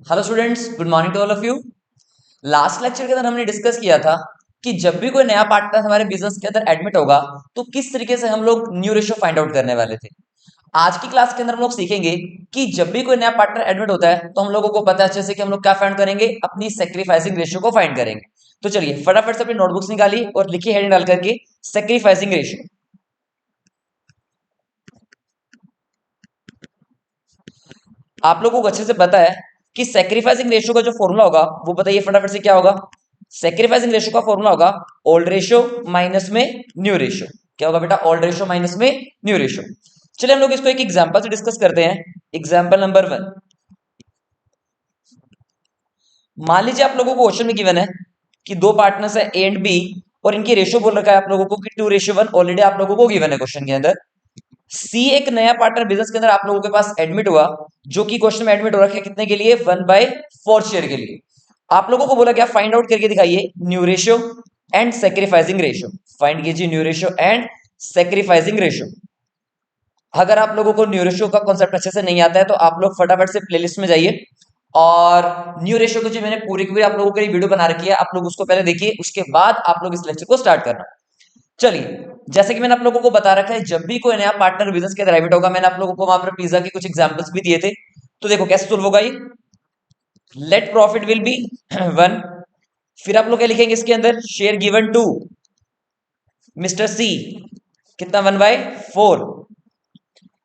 Hello students, good morning to all of you. Last lecture के अंदर हमने discuss किया था कि जब भी कोई नया पार्टनर हमारे बिजनेस के अंदर एडमिट होगा तो किस तरीके से हम लोग न्यू रेशियो फाइंड आउट करने वाले थे। आज की क्लास के अंदर हम लोग सीखेंगे कि जब भी कोई नया पार्टनर एडमिट होता है तो हम लोगों को पता है अच्छे से कि हम लोग क्या फाइंड करेंगे, अपनी सेक्रीफाइसिंग रेशियो को फाइंड करेंगे। तो चलिए फटाफट से अपनी नोटबुक्स निकालिए और लिखिए हेडिंग डाल करके सेक्रीफाइसिंग रेशियो। आप लोगों को अच्छे से पता है कि सेक्रीफाइसिंग रेशियो का जो फॉर्मूला होगा वो बताइए फटाफट से क्या होगा। सेक्रीफाइसिंग रेशियो का फॉर्मूला होगा ओल्ड रेशियो माइनस में न्यू रेशियो। क्या होगा बेटा? ओल्ड रेशियो माइनस में न्यू रेशियो। चलिए हम लोग इसको एक एग्जांपल से डिस्कस करते हैं। Example number 1। मान लीजिए आप लोगों को क्वेश्चन में गिवन है कि दो पार्टनर्स है ए एंड बी और इनकी रेशियो बोल रखा है आप लोगों को कि 2:1। ऑलरेडी आप लोगों को गिवन है क्वेश्चन के अंदर। सी एक नया पार्टनर बिजनेस के अंदर आप लोगों के पास एडमिट हुआ, जो कि क्वेश्चन में एडमिट हो रखा है कितने के लिए? 1/4 शेयर के लिए। आप लोगों को बोला क्या? फाइंड आउट करके दिखाइए new ratio and sacrificing ratio. Find कीजिए new ratio and sacrificing ratio. अगर आप लोगों को न्यू रेशियो का कॉन्सेप्ट अच्छे से नहीं आता है तो आप लोग फटाफट से प्लेलिस्ट में जाइए और न्यू रेशियो को जो मैंने पूरी की पूरी आप लोगों के लिए वीडियो बना रखी है, आप लोग उसको पहले देखिए, उसके बाद आप लोग इस लेक्चर को स्टार्ट करना। चलिए, जैसे कि मैंने आप लोगों को बता रखा है जब भी कोई नया पार्टनर बिजनेस के अंदर एडमिट होगा, मैंने आप लोगों को वहां पर पिज्जा के कुछ एग्जांपल्स भी दिए थे। तो देखो कैसे सोल्व होगा ये। Let profit will be 1। फिर आप लोग क्या लिखेंगे इसके अंदर? Share given to mister C, कितना? 1/4।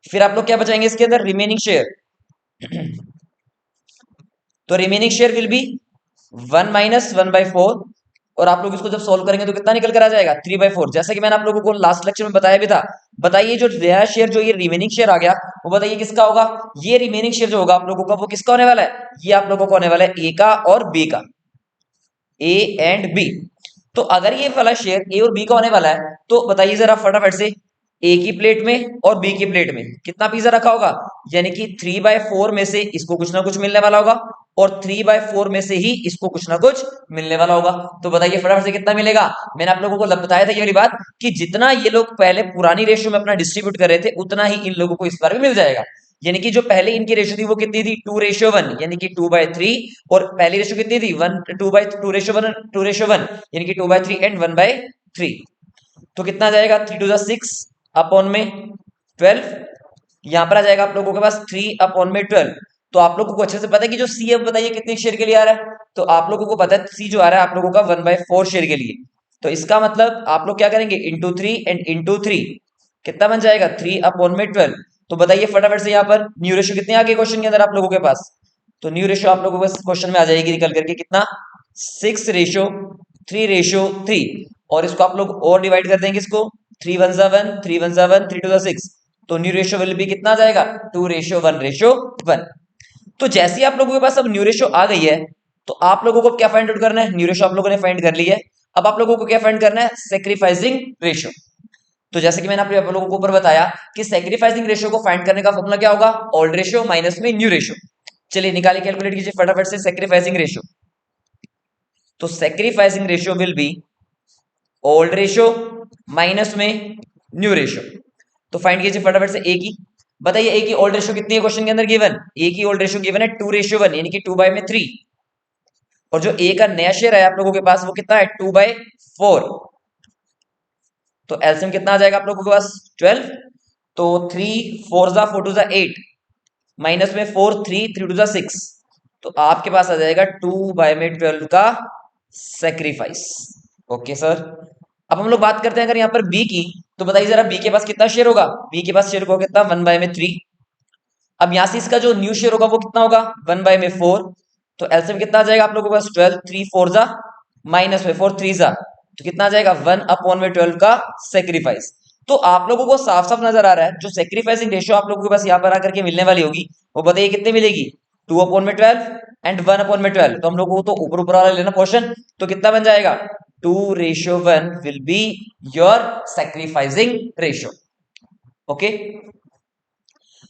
फिर आप लोग क्या बचाएंगे इसके अंदर? Remaining share. तो रिमेनिंग शेयर विल बी 1 - 1/4। और आप लोग इसको जब सॉल्व करेंगे तो कितना निकल कर आ जाएगा? 3/4। जैसा कि मैंने आप लोगों को लास्ट लेक्चर में बताया भी था। बताइए जो नया शेयर, जो ये रिमेनिंग शेयर आ गया, वो बताइए किसका होगा? ये रिमेनिंग शेयर जो होगा आप लोगों का, वो किसका होने वाला है? ये आप लोगों को होने वाला है ए का और बी का। A and B. तो अगर ये वाला शेयर ए और बी का होने वाला है तो बताइए जरा फटाफट से, ए की प्लेट में और बी की प्लेट में कितना पिज्जा रखा होगा? यानी कि 3/4 में से इसको कुछ ना कुछ मिलने वाला होगा और 3/4 में से ही इसको कुछ ना कुछ मिलने वाला होगा। तो बताइए फटाफट से कितना मिलेगा? मैंने आप लोगों को बताया था ये वाली बात कि जितना ये लोग पहले पुरानी रेशियो में अपना डिस्ट्रीब्यूट कर रहे थे उतना ही इन लोगों को इस बार भी मिल जाएगा। यानी कि जो पहले इनकी रेशियो थी वो कितनी थी? 2:1, यानी कि 2/3। और पहली रेशियो कितनी थी? 2/1 यानी कि 2/3 एंड 1/3। तो कितना आ जाएगा? 3 to the 6 अपॉन में 12। यहां पर आ जाएगा आप लोगों के पास 3/12। तो आप लोगों को अच्छे से पता है कि जो सी, अब बताइए कितने शेयर के लिए आ रहा है? तो आप लोगों को पता है सी जो आ रहा है आप लोगों का 1/4 शेयर के लिए। तो इसका मतलब आप लोग क्या करेंगे? Into 3 and into 3। कितना बन जाएगा? 3/12। तो बताइए फटाफट से यहाँ पर न्यू रेशियो कितनी आ गई क्वेश्चन के अंदर आप लोगों के पास? तो न्यू रेशियो आप लोगों के क्वेश्चन में आ जाएगी निकल करके कितना? 6:3:3। और इसको आप लोग और डिवाइड कर देंगे इसको, 3 × 1 = 1, 3 to the 6। तो न्यू रेशियो विल भी कितना आ जाएगा? 2:1:1। तो जैसे ही आप लोगों के पास अब न्यू रेशियो आ गई है तो आप लोगों को क्या फाइंड आउट करना है? न्यू रेशियो आप लोगों ने फाइंड कर ली है। अब आप लोगों को क्या फाइंड करना है? Sacrificing ratio. तो जैसे कि मैंने आप लोगों को ऊपर बताया कि सेक्रीफाइसिंग रेशियो को फाइंड करने का फॉर्मूला क्या होगा? ओल्ड रेशियो माइनस में न्यू रेशियो। चलिए निकालिए, कैलकुलेट कीजिए फटाफट से सेक्रीफाइसिंग रेशियो। तो sacrificing ratio will be old ratio minus में न्यू रेशियो। तो फाइंड कीजिए फटाफट से ए की। बताइए ए की ओल्ड रेशियो कितनी है क्वेश्चन के अंदर गिवन? ए की ओल्ड रेशियो गिवन है 2:1, यानी कि 2/3। और जो ए का नया शेयर है आप लोगों के पास वो कितना है? 2/4। तो एलसीएम कितना आ जाएगा आप लोगों के पास? 12। तो 3 × 4 = 4 × 8 माइनस में 4 3 to the 6। तो आपके पास आ जाएगा 2/12 का सेक्रीफाइस। Okay sir. अब हम लोग बात करते हैं अगर यहाँ पर बी की, तो बताइए जरा बी के पास कितना शेयर होगा? बी के पास शेयर होगा कितना? 1/3। अब यहां से इसका जो न्यू शेयर होगा वो कितना होगा? 1/4। तो एलसीएम कितना आ जाएगा आप लोगों के पास? 12। 3 × 4 माइनस में 4 × 3 तो कितना आ जाएगा? 1/12 का सेक्रीफाइस। तो आप लोगों को साफ साफ नजर आ रहा है जो सेक्रीफाइसिंग रेशियो आप लोगों के पास यहाँ पर आकर के मिलने वाली होगी वो बताइए कितनी मिलेगी? 2/12 एंड 1/12। तो हम लोगों को तो ऊपर ऊपर वाला लेना पोर्शन। तो कितना बन जाएगा? 2:1 will be your sacrificing ratio. Okay.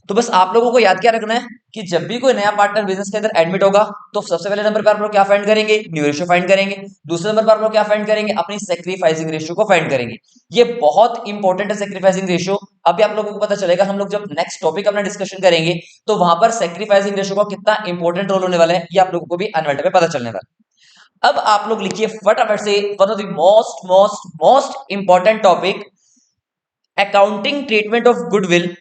तो बस आप लोगों को याद क्या रखना है कि जब भी कोई नया पार्टनर बिजनेस के अंदर एडमिट होगा तो सबसे पहले नंबर पर आप लोग क्या फाइंड करेंगे, न्यू रेशियो फाइंड करेंगे। दूसरे नंबर पर आप लोग क्या फाइंड करेंगे, अपनी सेक्रीफाइसिंग रेशियो को फाइंड करेंगे। ये बहुत इंपॉर्टेंट है सेक्रीफाइसिंग रेशियो। अभी आप लोगों को पता चलेगा, हम लोग जब नेक्स्ट टॉपिक अपना डिस्कशन करेंगे तो वहां पर सेक्रीफाइसिंग रेशियो का कितना इंपॉर्टेंट रोल होने वाला है ये आप लोगों को भी आने वाले में पता चलने वाला है। अब आप लोग लिखिए फटाफट से one of the most most most important topic, accounting treatment of goodwill.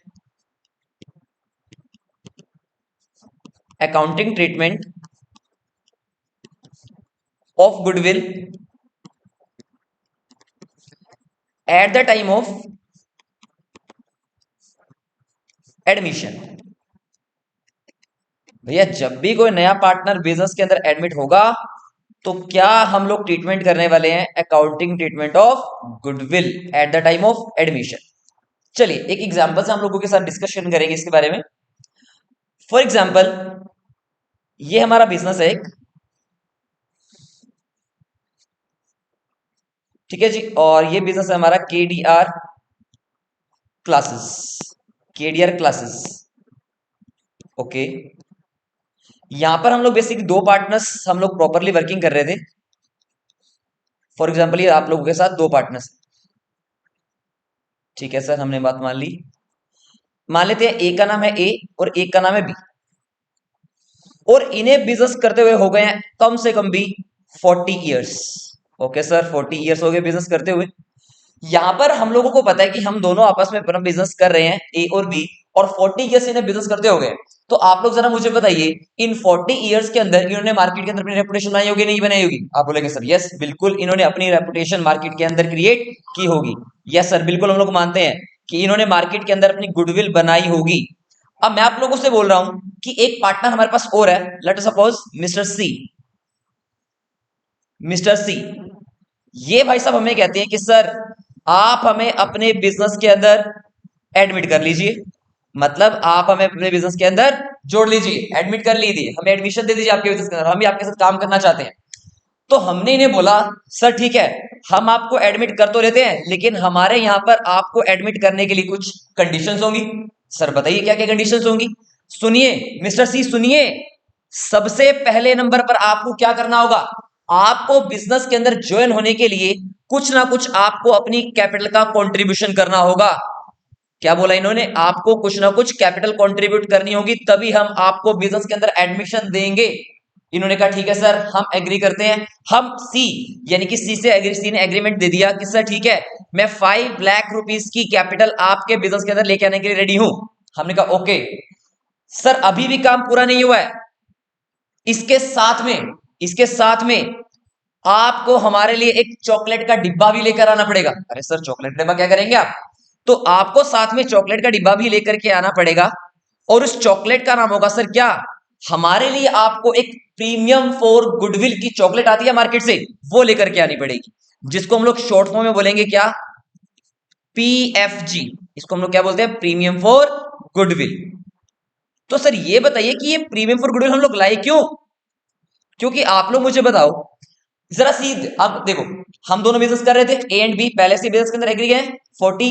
Accounting treatment of goodwill at the time of admission। भैया जब भी कोई नया पार्टनर बिजनेस के अंदर एडमिट होगा तो क्या हम लोग ट्रीटमेंट करने वाले हैं, accounting treatment of goodwill at the time of admission. चलिए एक एग्जांपल से हम लोगों के साथ डिस्कशन करेंगे इसके बारे में। फॉर एग्जांपल ये हमारा बिजनेस है एक, ठीक है जी, और ये बिजनेस है हमारा KDR classes. KDR classes, okay. यहां पर हम लोग बेसिकली दो पार्टनर्स हम लोग प्रॉपरली वर्किंग कर रहे थे। फॉर एग्जांपल ये आप लोगों के साथ दो पार्टनर्स, ठीक है सर, हमने बात मान ली। मान लेते हैं ए का नाम है ए और एक का नाम है बी, और इन्हें बिजनेस करते हुए हो गए हैं कम से कम भी 40 ईयर्स। ओके सर, 40 ईयर्स हो गए बिजनेस करते हुए। यहां पर हम लोगों को पता है कि हम दोनों आपस में अपना बिजनेस कर रहे हैं ए और बी, और 40 ईयर्स इन्हें बिजनेस करते हो गए। तो आप लोग जरा मुझे बताइए, इन 40 ईयर्स के अंदर इन्होंने मार्केट के अंदर अपनी रेपुटेशन बनाई होगी नहीं बनाई होगी? आप बोलेंगे सर यस बिल्कुल, इन्होंने अपनी रेपुटेशन मार्केट के अंदर क्रिएट की होगी। यस सर, बिल्कुल हम लोग मानते हैं कि इन्होंने मार्केट के अंदर अपनी गुडविल बनाई होगी। अब मैं आप लोगों से बोल रहा हूं कि एक पार्टनर हमारे पास और है, लेट सपोज मिस्टर सी। मिस्टर सी, ये भाई साहब हमें कहते हैं कि सर आप हमें अपने बिजनेस के अंदर एडमिट कर लीजिए, मतलब आप हमें अपने बिजनेस के अंदर जोड़ लीजिए, एडमिट कर लीजिए, हमें एडमिशन दे दीजिए आपके बिजनेस के अंदर, हम भी आपके साथ काम करना चाहते हैं। तो हमने इन्हें बोला सर ठीक है, हम आपको एडमिट कर तो लेते हैं, लेकिन हमारे यहां पर आपको एडमिट करने के लिए कुछ कंडीशंस होंगी। सर बताइए क्या क्या कंडीशंस होंगी? सुनिए मिस्टर सी, सुनिए। सबसे पहले नंबर पर आपको क्या करना होगा, आपको बिजनेस के अंदर ज्वाइन होने के लिए कुछ ना कुछ आपको अपनी कैपिटल का कंट्रीब्यूशन करना होगा। क्या बोला इन्होंने? आपको कुछ ना कुछ कैपिटल कंट्रीब्यूट करनी होगी, तभी हम आपको बिजनेस के अंदर एडमिशन देंगे। इन्होंने कहा ठीक है सर, हम एग्री करते हैं। हम सी यानी कि सी से एग्री, सी ने एग्रीमेंट दे दिया कि सर ठीक है, मैं 5 लाख रुपीस की कैपिटल आपके बिजनेस के अंदर लेके आने के लिए रेडी हूं। हमने कहा ओके। सर अभी भी काम पूरा नहीं हुआ है, इसके साथ में आपको हमारे लिए एक चॉकलेट का डिब्बा भी लेकर आना पड़ेगा। अरे सर चॉकलेट डिब्बा क्या करेंगे आप? तो आपको साथ में चॉकलेट का डिब्बा भी लेकर के आना पड़ेगा, और उस चॉकलेट का नाम होगा सर क्या, हमारे लिए आपको एक प्रीमियम फॉर गुडविल की चॉकलेट आती है मार्केट से, वो लेकर के आनी पड़ेगी, जिसको हम लोग शॉर्ट फॉर्म में बोलेंगे क्या, PFG। इसको हम लोग क्या बोलते हैं, प्रीमियम फॉर गुडविल। तो सर ये बताइए कि ये प्रीमियम फॉर गुडविल हम लोग लाए क्यों? क्योंकि आप लोग मुझे बताओ जरा सी, अब देखो हम दोनों बिजनेस कर रहे थे, ए एंड बी, पहले से बिजनेस के अंदर एग्री गए, 40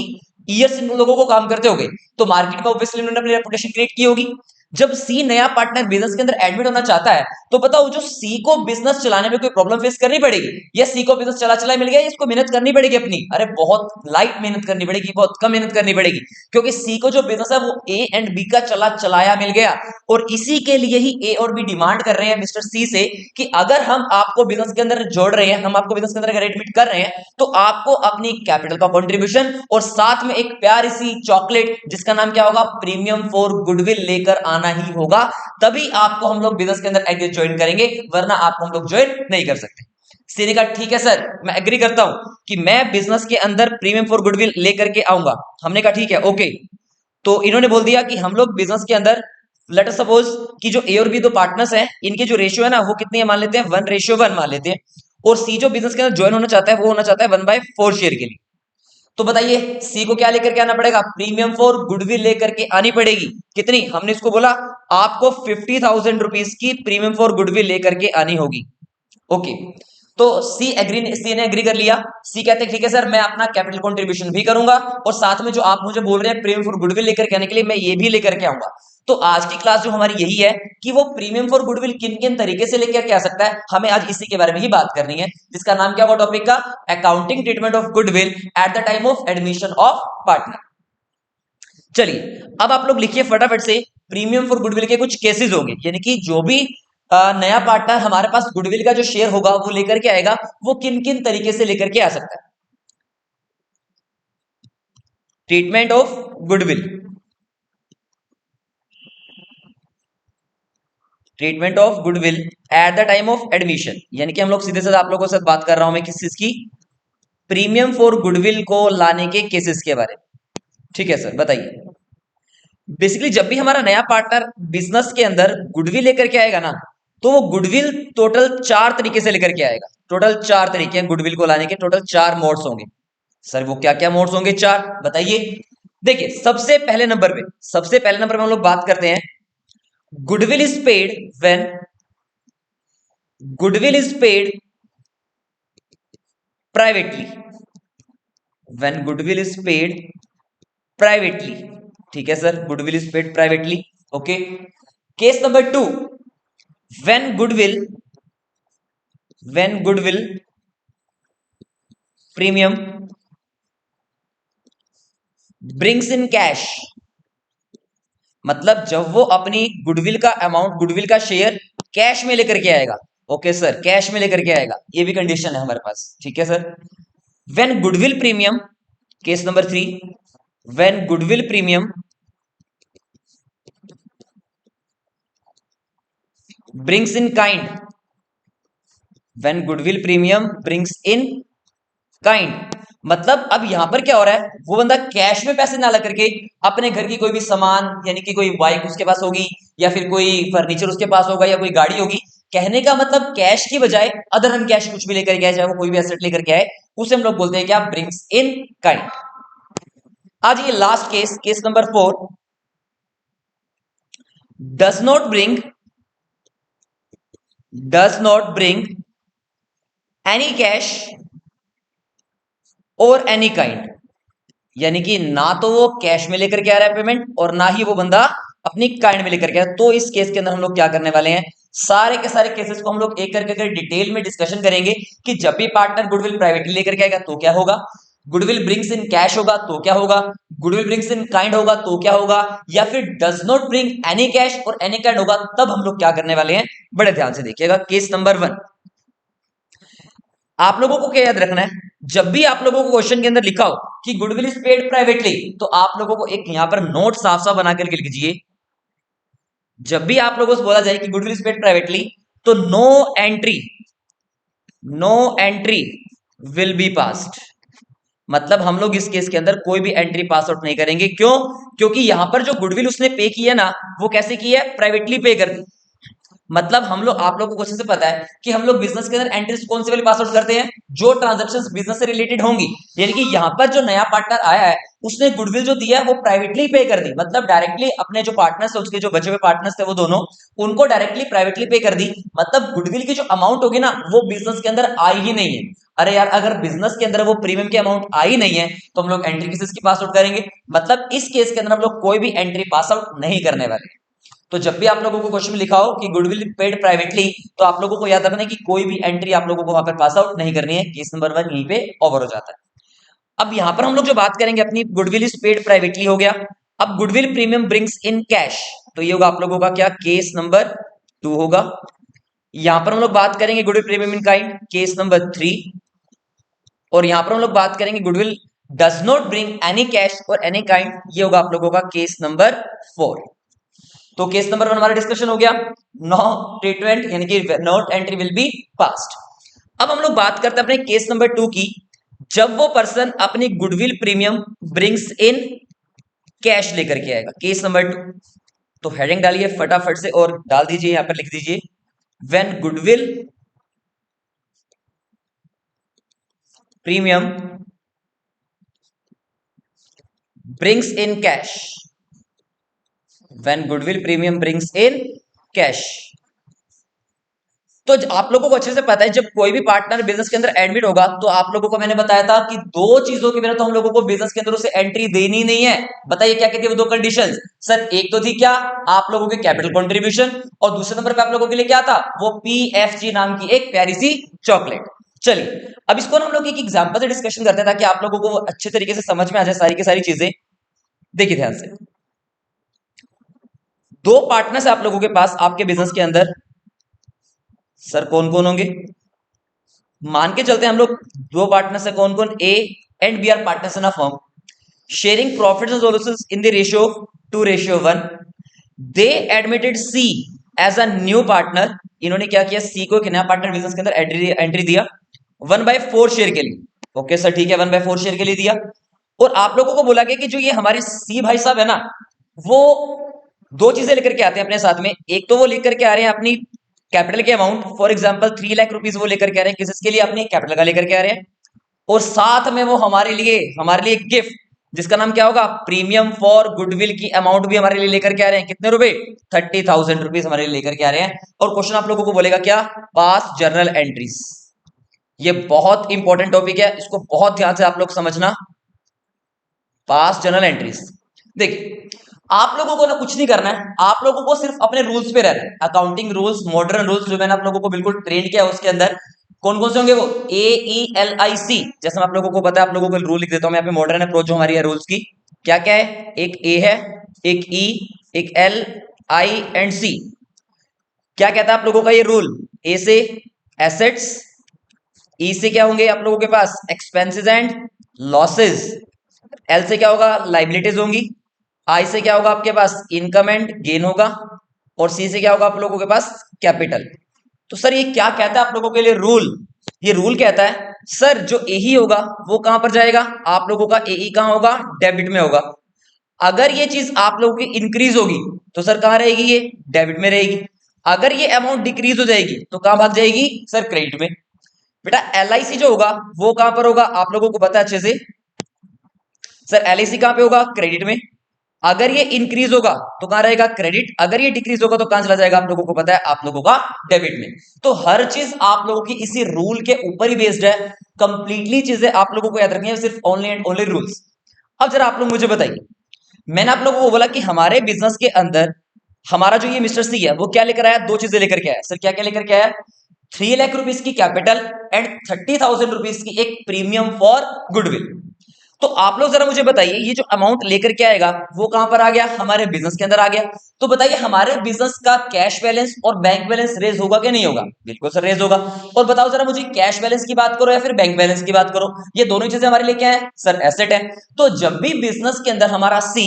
ईयर्स इन लोगों को काम करते हो गए, तो मार्केट में ऑब्वियसली उन्होंने अपनी रेपुटेशन क्रिएट की होगी। जब सी नया पार्टनर बिजनेस के अंदर एडमिट होना चाहता है, तो बताओ जो सी को बिजनेस चलाने में कोई प्रॉब्लम फेस करनी पड़ेगी, या सी को बिजनेस चला चला मिल गया, इसको मेहनत करनी पड़ेगी अपनी? अरे बहुत लाइट मेहनत करनी पड़ेगी, बहुत कम मेहनत करनी पड़ेगी, क्योंकि सी को जो बिजनेस है वो ए एंड बी का चला चलाया मिल गया। और इसी के लिए ही ए और बी डिमांड कर रहे हैं मिस्टर सी से कि अगर हम आपको बिजनेस के अंदर जोड़ रहे हैं, हम आपको बिजनेस के अंदर एडमिट कर रहे हैं, तो आपको अपनी कैपिटल का कंट्रीब्यूशन और साथ में एक प्यारी सी चॉकलेट जिसका नाम क्या होगा, प्रीमियम फॉर गुडविल लेकर आना ही होगा, तभी आपको हम लोग बिजनेस के अंदर ज्वाइन करेंगे, वरना आपको हम लोग ज्वाइन नहीं कर सकते। सी ने कहा ठीक है सर, मैं एग्री करता हूं कि मैं बिजनेस के अंदर प्रीमियम फॉर गुडविल लेकर के आऊंगा। हमने कहा ठीक है ओके। तो इन्होंने बोल दिया कि हम लोग बिजनेस के अंदर लेट अस सपोज कि जो ए और बी दो पार्टनर्स हैं, इनके जो रेशियो है ना वो कितनी है मान लेते हैं, 1:1 मान लेते हैं, और सी जो बिजनेस के अंदर ज्वाइन होना चाहता है वो होना चाहता है 1/4 शेयर के लिए। तो बताइए सी को क्या लेकर के आना पड़ेगा, प्रीमियम फॉर गुडविल लेकर के आनी पड़ेगी। कितनी? हमने इसको बोला आपको 50,000 रुपीज की प्रीमियम फॉर गुडविल लेकर के आनी होगी। ओके, तो सी ने एग्री कर लिया। सी कहते हैं ठीक है सर, मैं अपना कैपिटल कंट्रीब्यूशन भी करूंगा, और साथ में जो आप मुझे बोल रहे हैं प्रीमियम फॉर गुडविल लेकर के आने के लिए, मैं ये भी लेकर के आऊंगा। तो आज की क्लास जो हमारी यही है कि वो प्रीमियम फॉर गुडविल किन किन तरीके से लेकर के आ सकता है, हमें आज इसी के बारे में ही बात करनी है, जिसका नाम क्या होगा टॉपिक का, accounting treatment of goodwill at the time of admission of partner. चलिए अब आप लोग लिखिए फटाफट से, प्रीमियम फॉर गुडविल के कुछ केसेस होंगे, यानी कि जो भी नया पार्टनर हमारे पास गुडविल का जो शेयर होगा वो लेकर के आएगा, वो किन किन तरीके से लेकर के आ सकता है। Treatment of goodwill, treatment of goodwill at the time of admission, यानी कि हम लोग सीधे सीधे आप लोगों से बात कर रहा हूं मैं किस चीज की, प्रीमियम फॉर गुडविल को लाने के केसेस के बारे में। ठीक है सर, बताइए। बेसिकली जब भी हमारा नया पार्टनर बिजनेस के अंदर गुडविल लेकर के आएगा ना, तो वो गुडविल टोटल 4 तरीके से लेकर के आएगा। टोटल 4 तरीके हैं गुडविल को लाने के, टोटल 4 मोड्स होंगे। सर वो क्या क्या मोड्स होंगे 4, बताइए। देखिए सबसे पहले नंबर में हम लोग बात करते हैं, goodwill is paid when, goodwill is paid privately, when goodwill is paid privately. ठीक है sir, goodwill is paid privately, okay. Case number 2, when goodwill, when goodwill premium brings in cash, मतलब जब वो अपनी गुडविल का अमाउंट, गुडविल का share cash में लेकर के आएगा। ओके सर, कैश में लेकर के आएगा, ये भी कंडीशन है हमारे पास। ठीक है sir, when goodwill premium, case number 3, when goodwill premium brings in kind, when goodwill premium brings in kind, मतलब अब यहां पर क्या हो रहा है, वो बंदा कैश में पैसे ना लगा करके अपने घर की कोई भी सामान, यानी कि कोई बाइक उसके पास होगी या फिर कोई फर्नीचर उसके पास होगा या कोई गाड़ी होगी, कहने का मतलब कैश की बजाय अदर हम कैश कुछ भी लेकर के आए, चाहे वो कोई भी एसेट लेकर के आए, उसे हम लोग बोलते हैं क्या, ब्रिंग्स इन काइंड। आज ये last case, case number 4, does not bring, does not bring any cash और एनी काइंड, यानी कि ना तो वो कैश में लेकर के आ रहा है पेमेंट और ना ही वो बंदा अपनी काइंड में लेकर के आ रहा है। तो इस केस के अंदर हम लोग क्या करने वाले हैं, सारे के सारे केसेस को हम लोग एक करके डिटेल में डिस्कशन करेंगे कि जब भी पार्टनर गुडविल प्राइवेटली लेकर के आएगा तो क्या होगा, गुडविल ब्रिंग्स इन कैश होगा तो क्या होगा, गुडविल ब्रिंग्स इन काइंड होगा तो क्या होगा, या फिर does not bring any cash और एनी काइंड होगा, तब हम लोग क्या करने वाले हैं, बड़े ध्यान से देखिएगा। केस नंबर 1, आप लोगों को क्या याद रखना है, जब भी आप लोगों को क्वेश्चन के अंदर लिखा हो कि गुडविल इज पेड प्राइवेटली, तो आप लोगों को एक यहां पर नोट साफ साफ बना करके लिख दीजिए। जब भी आप लोगों से बोला जाए कि गुडविल इज पेड प्राइवेटली, तो no entry, no entry will be passed, मतलब हम लोग इस केस के अंदर कोई भी एंट्री पास आउट नहीं करेंगे। क्यों, क्योंकि यहां पर जो गुडविल उसने पे की है ना, वो कैसे की है, प्राइवेटली पे कर दी। मतलब हम लोग, आप लोगों को क्वेश्चन से पता है कि हम लोग बिजनेस के अंदर एंट्रीज कौन से वाले पास आउट करते हैं, जो ट्रांजैक्शंस बिजनेस से रिलेटेड होंगी, यानी कि यहां पर जो नया पार्टनर आया है उसने गुडविल जो दिया है वो प्राइवेटली पे कर दी, मतलब डायरेक्टली अपने जो पार्टनर्स है, उसके जो बचे हुए पार्टनर्स थे वो दोनों, उनको डायरेक्टली प्राइवेटली पे कर दी। मतलब गुडविल की जो अमाउंट होगी ना, वो बिजनेस के अंदर आई ही नहीं है। अरे यार, अगर बिजनेस के अंदर वो प्रीमियम की अमाउंट आई नहीं है तो हम लोग एंट्री किसकी पास आउट करेंगे, मतलब इस केस के अंदर हम लोग कोई भी एंट्री पास आउट नहीं करने वाले। तो जब भी आप लोगों को क्वेश्चन में लिखा हो कि गुडविल पेड प्राइवेटली, तो आप लोगों को याद रखना है कि कोई भी एंट्री आप लोगों को वहां पर पास आउट नहीं करनी है। केस नंबर 1 यहीं पे ओवर हो जाता है। अब यहां पर हम लोग जो बात करेंगे अपनी, गुडविल इज पेड प्राइवेटली हो गया। अब goodwill premium brings in cash, तो ये होगा आप लोगों का क्या, केस नंबर 2 होगा। यहां पर हम लोग बात करेंगे goodwill premium in kind, case number 3। और यहां पर हम लोग बात करेंगे goodwill does not bring any cash और एनी काइंड, ये होगा आप लोगों का केस नंबर 4। तो केस नंबर 1 हमारा डिस्कशन हो गया, नो ट्रीटमेंट यानी कि note entry will be passed. अब हम लोग बात करते हैं अपने केस नंबर 2 की, जब वो पर्सन अपनी goodwill premium brings in cash लेकर के आएगा। केस नंबर 2, तो हेडिंग डालिए फटाफट से और डाल दीजिए, यहां पर लिख दीजिए, when goodwill premium brings in cash, when goodwill premium brings in cash, तो आप लोगों को अच्छे से पता है जब कोई भी पार्टनर बिजनेस के अंदर एडमिट होगा तो आप लोगों को मैंने बताया था कि दो चीजों के बिना तो हम लोगों को बिजनेस के अंदर उसे एंट्री देनी नहीं है। बताइए क्या कहती है वो दो कंडीशंस। सर एक तो थी क्या, आप लोगों के कैपिटल कंट्रीब्यूशन, और दूसरे नंबर पे आप लोगों के लिए क्या था, वो PFG नाम की एक प्यारी सी चॉकलेट। चलिए अब इसको ना हम लोग एक एग्जांपल से डिस्कशन करते हैं ताकि आप लोगों को अच्छे तरीके से समझ में आ जाए सारी की सारी चीजें। देखिए ध्यान से, दो पार्टनर्स आप लोगों के पास आपके बिजनेस के अंदर। सर कौन कौन होंगे, मान के चलते हैं हम लोग दो पार्टनर्स है, कौन कौन, A and B are partners in a firm, sharing profits and losses in the ratio 2:1। They admitted C as a new partner. इन्होंने क्या किया, सी को एक नया पार्टनर बिजनेस के अंदर एंट्री दिया 1/4 शेयर के लिए। ओके सर ठीक है, 1/4 शेयर के लिए दिया। और आप लोगों को बोला गया कि जो ये हमारे सी भाई साहब है ना, वो दो चीजें लेकर के आते हैं अपने साथ में। एक तो वो लेकर के आ रहे हैं अपनी कैपिटल के amount, for example 3 lakh rupees वो लेकर के आ रहे हैं, किसके लिए, अपनी कैपिटल का लेकर के आ रहे हैं। और साथ में वो हमारे लिए गिफ्ट जिसका नाम क्या होगा, प्रीमियम फॉर गुडविल की अमाउंट भी हमारे लिए लेकर के आ रहे हैं। कितने रुपए, 30,000 रुपीज हमारे लिए लेकर के आ रहे हैं। और क्वेश्चन आप लोगों को बोलेगा क्या, पास जर्नल एंट्रीज। ये बहुत इंपॉर्टेंट टॉपिक है, इसको बहुत ध्यान से आप लोग समझना। पास जर्नल एंट्रीज, देखिए आप लोगों को ना कुछ नहीं करना है, आप लोगों को सिर्फ अपने रूल्स पे रहना है। अकाउंटिंग रूल्स, मॉडर्न रूल्स जो मैंने आप लोगों को बिल्कुल ट्रेन किया है उसके अंदर कौन कौन से होंगे, वो AELIC। जैसे मैं आप लोगों को पता है, आप लोगों को रूल लिख देता हूं मैं यहाँ पे, मॉडर्न अप्रोच जो हमारी है रूल्स की, क्या क्या है, एक ए है, एक ई, एक एल, आई एंड सी। क्या कहता है आप लोगों का ये रूल, ए से एसेट्स, ई से क्या होंगे आप लोगों के पास, एक्सपेंसेस एंड लॉसेस, एल से क्या होगा, लाइबिलिटीज होंगी, आई से क्या होगा आपके पास, इनकम एंड गेन होगा, और सी से क्या होगा आप लोगों के पास, कैपिटल। तो सर ये क्या कहता है आप लोगों के लिए रूल, ये रूल कहता है सर जो ए ही होगा वो कहां पर जाएगा, आप लोगों का ए कहां होगा, डेबिट में होगा। अगर ये चीज आप लोगों की इंक्रीज होगी तो सर कहां रहेगी, ये डेबिट में रहेगी। अगर ये अमाउंट डिक्रीज हो जाएगी तो कहां भाग जाएगी, सर क्रेडिट में। बेटा LIC जो होगा वो कहां पर होगा, आप लोगों को पता है अच्छे से, सर LIC कहां पे होगा, क्रेडिट में। अगर ये इंक्रीज होगा तो कहां रहेगा, क्रेडिट। अगर ये डिक्रीज होगा तो कहां चला जाएगा, आप लोगों को पता है, आप लोगों का डेबिट में। तो हर चीज आप लोगों की इसी रूल के ऊपर ही बेस्ड है। कंप्लीटली चीजें आप लोगों को याद रखनी है, सिर्फ ओनली एंड ओनली रूल्स। अब जरा आप लोग मुझे बताइए, मैंने आप लोगों को बोला कि हमारे बिजनेस के अंदर हमारा जो ये मिस्टर सी है वो क्या लेकर आया, दो चीजें लेकर के आया। सर क्या क्या लेकर के आया, 3 लाख रुपीस की कैपिटल एंड 30,000 रुपीस की एक प्रीमियम फॉर गुडविल। तो आप लोग जरा मुझे बताइए, ये जो अमाउंट लेकर के आएगा वो कहां पर आ गया, हमारे बिजनेस के अंदर आ गया। तो बताइए हमारे बिजनेस का कैश बैलेंस और बैंक बैलेंस रेज होगा कि नहीं होगा, बिल्कुल सर रेज होगा। और बताओ जरा मुझे, कैश बैलेंस की बात करो या फिर बैंक बैलेंस की बात करो, ये दोनों चीजें हमारे लिए क्या है, सर एसेट है। तो जब भी बिजनेस के अंदर हमारा सी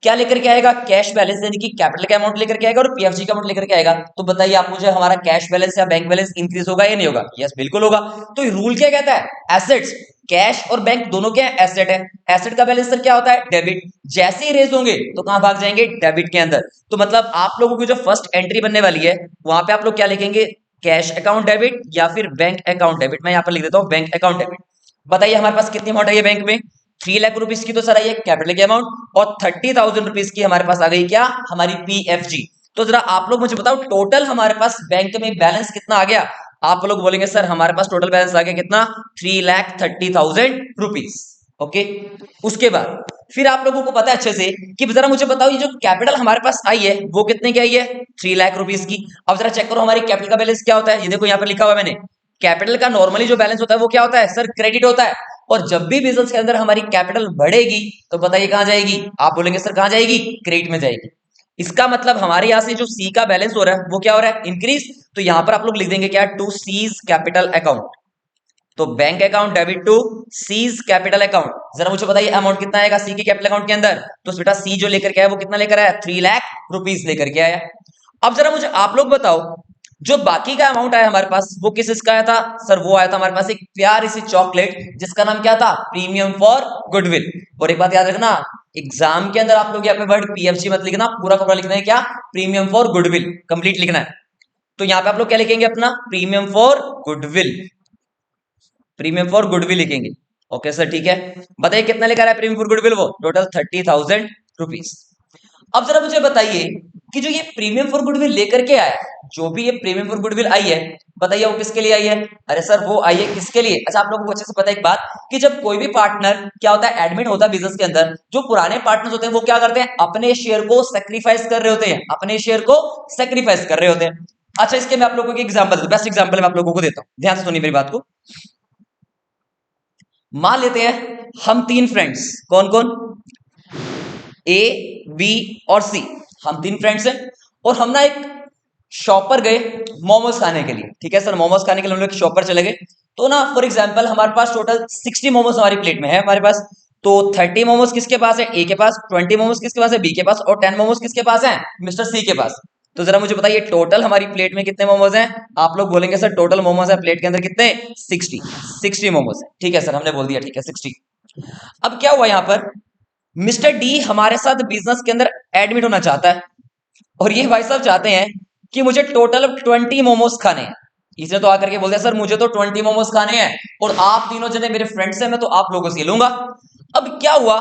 क्या लेकर के आएगा, कैश बैलेंस यानी कि कैपिटल का अमाउंट लेकर के आएगा और PFG का अमाउंट लेकर के आएगा, तो बताइए आप मुझे, हमारा कैश बैलेंस या बैंक बैलेंस इंक्रीज होगा या नहीं होगा, यस बिल्कुल होगा। तो रूल क्या कहता है, एसेट्स, कैश और बैंक दोनों क्या है, एसेट है। एसेट का बैलेंस सर क्या होता है, डेबिट। जैसे ही रेज होंगे तो कहां भाग जाएंगे, डेबिट के अंदर। तो मतलब आप लोगों की जो फर्स्ट एंट्री बनने वाली है वहां पे आप लोग क्या लिखेंगे, कैश अकाउंट डेबिट या फिर बैंक अकाउंट डेबिट। मैं यहां पर लिख देता हूं बैंक अकाउंट डेबिट। बताइए हमारे पास कितनी अमाउंट है ये बैंक में, 3 लाख रुपीस की तो सर आई है कैपिटल की अमाउंट, और 30,000 रुपीस की हमारे पास आ गई क्या, हमारी PFG। तो जरा आप लोग मुझे बताओ टोटल हमारे पास बैंक में बैलेंस कितना आ गया। आप लोग बोलेंगे सर हमारे पास टोटल बैलेंस आ गया कितना, 3,30,000 रुपीस। ओके, उसके बाद फिर आप लोगों को पता है अच्छे से कि जरा मुझे बताओ, ये जो कैपिटल हमारे पास आई है वो कितने की आई है, 3 लाख रुपीस की। अब जरा चेक करो हमारी कैपिटल का बैलेंस क्या होता है, ये देखो यहाँ पर लिखा हुआ है मैंने, कैपिटल का नॉर्मली जो बैलेंस होता है वो क्या होता है, सर क्रेडिट होता है। और जब भी बिजनेस के अंदर हमारी कैपिटल बढ़ेगी तो बताइए कहां जाएगी, आप बोलेंगे सर कहां जाएगी, क्रेडिट में जाएगी। इसका मतलब हमारे यहां से जो सी का बैलेंस हो रहा है वो क्या हो रहा है, इंक्रीज। तो यहां पर आप लोग लिख देंगे क्या, टू सीज कैपिटल अकाउंट। तो bank account debit to C's capital account. जरा मुझे बताइए अमाउंट कितना आएगा सी के कैपिटल अकाउंट के अंदर, तो बेटा सी जो लेकर के आया वो कितना लेकर आया, 3 लाख रुपीस लेकर के आया। अब जरा मुझे आप लोग बताओ, जो बाकी का अमाउंट आया हमारे पास वो किस इसका आया था, सर वो आया था हमारे पास एक प्यारी सी चॉकलेट जिसका नाम क्या था, प्रीमियम फॉर गुडविल। और एक बात याद रखना, एग्जाम के अंदर आप लोग यहाँ पे वर्ड PFG मत लिखना, पूरा का पूरा लिखना है क्या, प्रीमियम फॉर गुडविल, कंप्लीट लिखना है। तो यहाँ पे आप लोग क्या लिखेंगे, अपना premium for goodwill, premium for goodwill लिखेंगे। ओके सर ठीक है, बताइए कितना लेकर आया प्रीमियम फॉर गुडविल, वो टोटल 30,000 रुपीज। अब जरा मुझे बताइए कि जो ये प्रीमियम फॉर गुडविल लेकर के आया, जो भी ये प्रीमियम फॉर गुडविल आई है बताइए वो किसके लिए आई है? अरे सर वो आई है किसके लिए? अच्छा, आप लोगों को अच्छे से पता है एक बात कि जब कोई भी पार्टनर क्या होता है, एडमिट होता है बिजनेस के अंदर, जो पुराने पार्टनर्स होते हैं वो क्या करते हैं, अपने शेयर को सेक्रीफाइस कर रहे होते हैं, अपने शेयर को सेक्रीफाइस कर रहे होते हैं। अच्छा, इसके मैं आप लोगों को एक एग्जांपल, बेस्ट एग्जांपल मैं आप लोगों को देता हूं, ध्यान से सुनिए मेरी बात को। मान लेते हैं हम तीन फ्रेंड्स, कौन कौन, ए, बी और सी, हम तीन फ्रेंड्स हैं और हम ना एक शॉप पर गए मोमोज खाने के लिए। ठीक है सर, मोमोज खाने के लिए हम लोग शॉप पर चले गए। तो ना फॉर एग्जांपल हमारे पास टोटल 60 मोमोज हमारी प्लेट में है हमारे पास। तो 30 मोमोज किसके पास है, ए के पास, 20 मोमोज किसके पास है, बी के पास, और 10 मोमोज किसके पास है, मिस्टर सी के पास। तो जरा मुझे बताइए टोटल हमारी प्लेट में कितने मोमोज हैं? आप लोग बोलेंगे सर टोटल मोमोज है प्लेट के अंदर कितने, 60 मोमोज है। ठीक है सर, हमने बोल दिया, ठीक है 60। अब क्या हुआ यहाँ पर, मिस्टर डी हमारे साथ बिजनेस के अंदर एडमिट होना चाहता है और ये भाई साहब चाहते हैं कि मुझे टोटल 20 मोमोज खाने हैं। इसने तो आकर के बोल दिया सर मुझे तो 20 मोमोज खाने हैं और आप तीनों जने मेरे फ्रेंड्स हैं, मैं तो आप लोगों से लूंगा। अब क्या हुआ,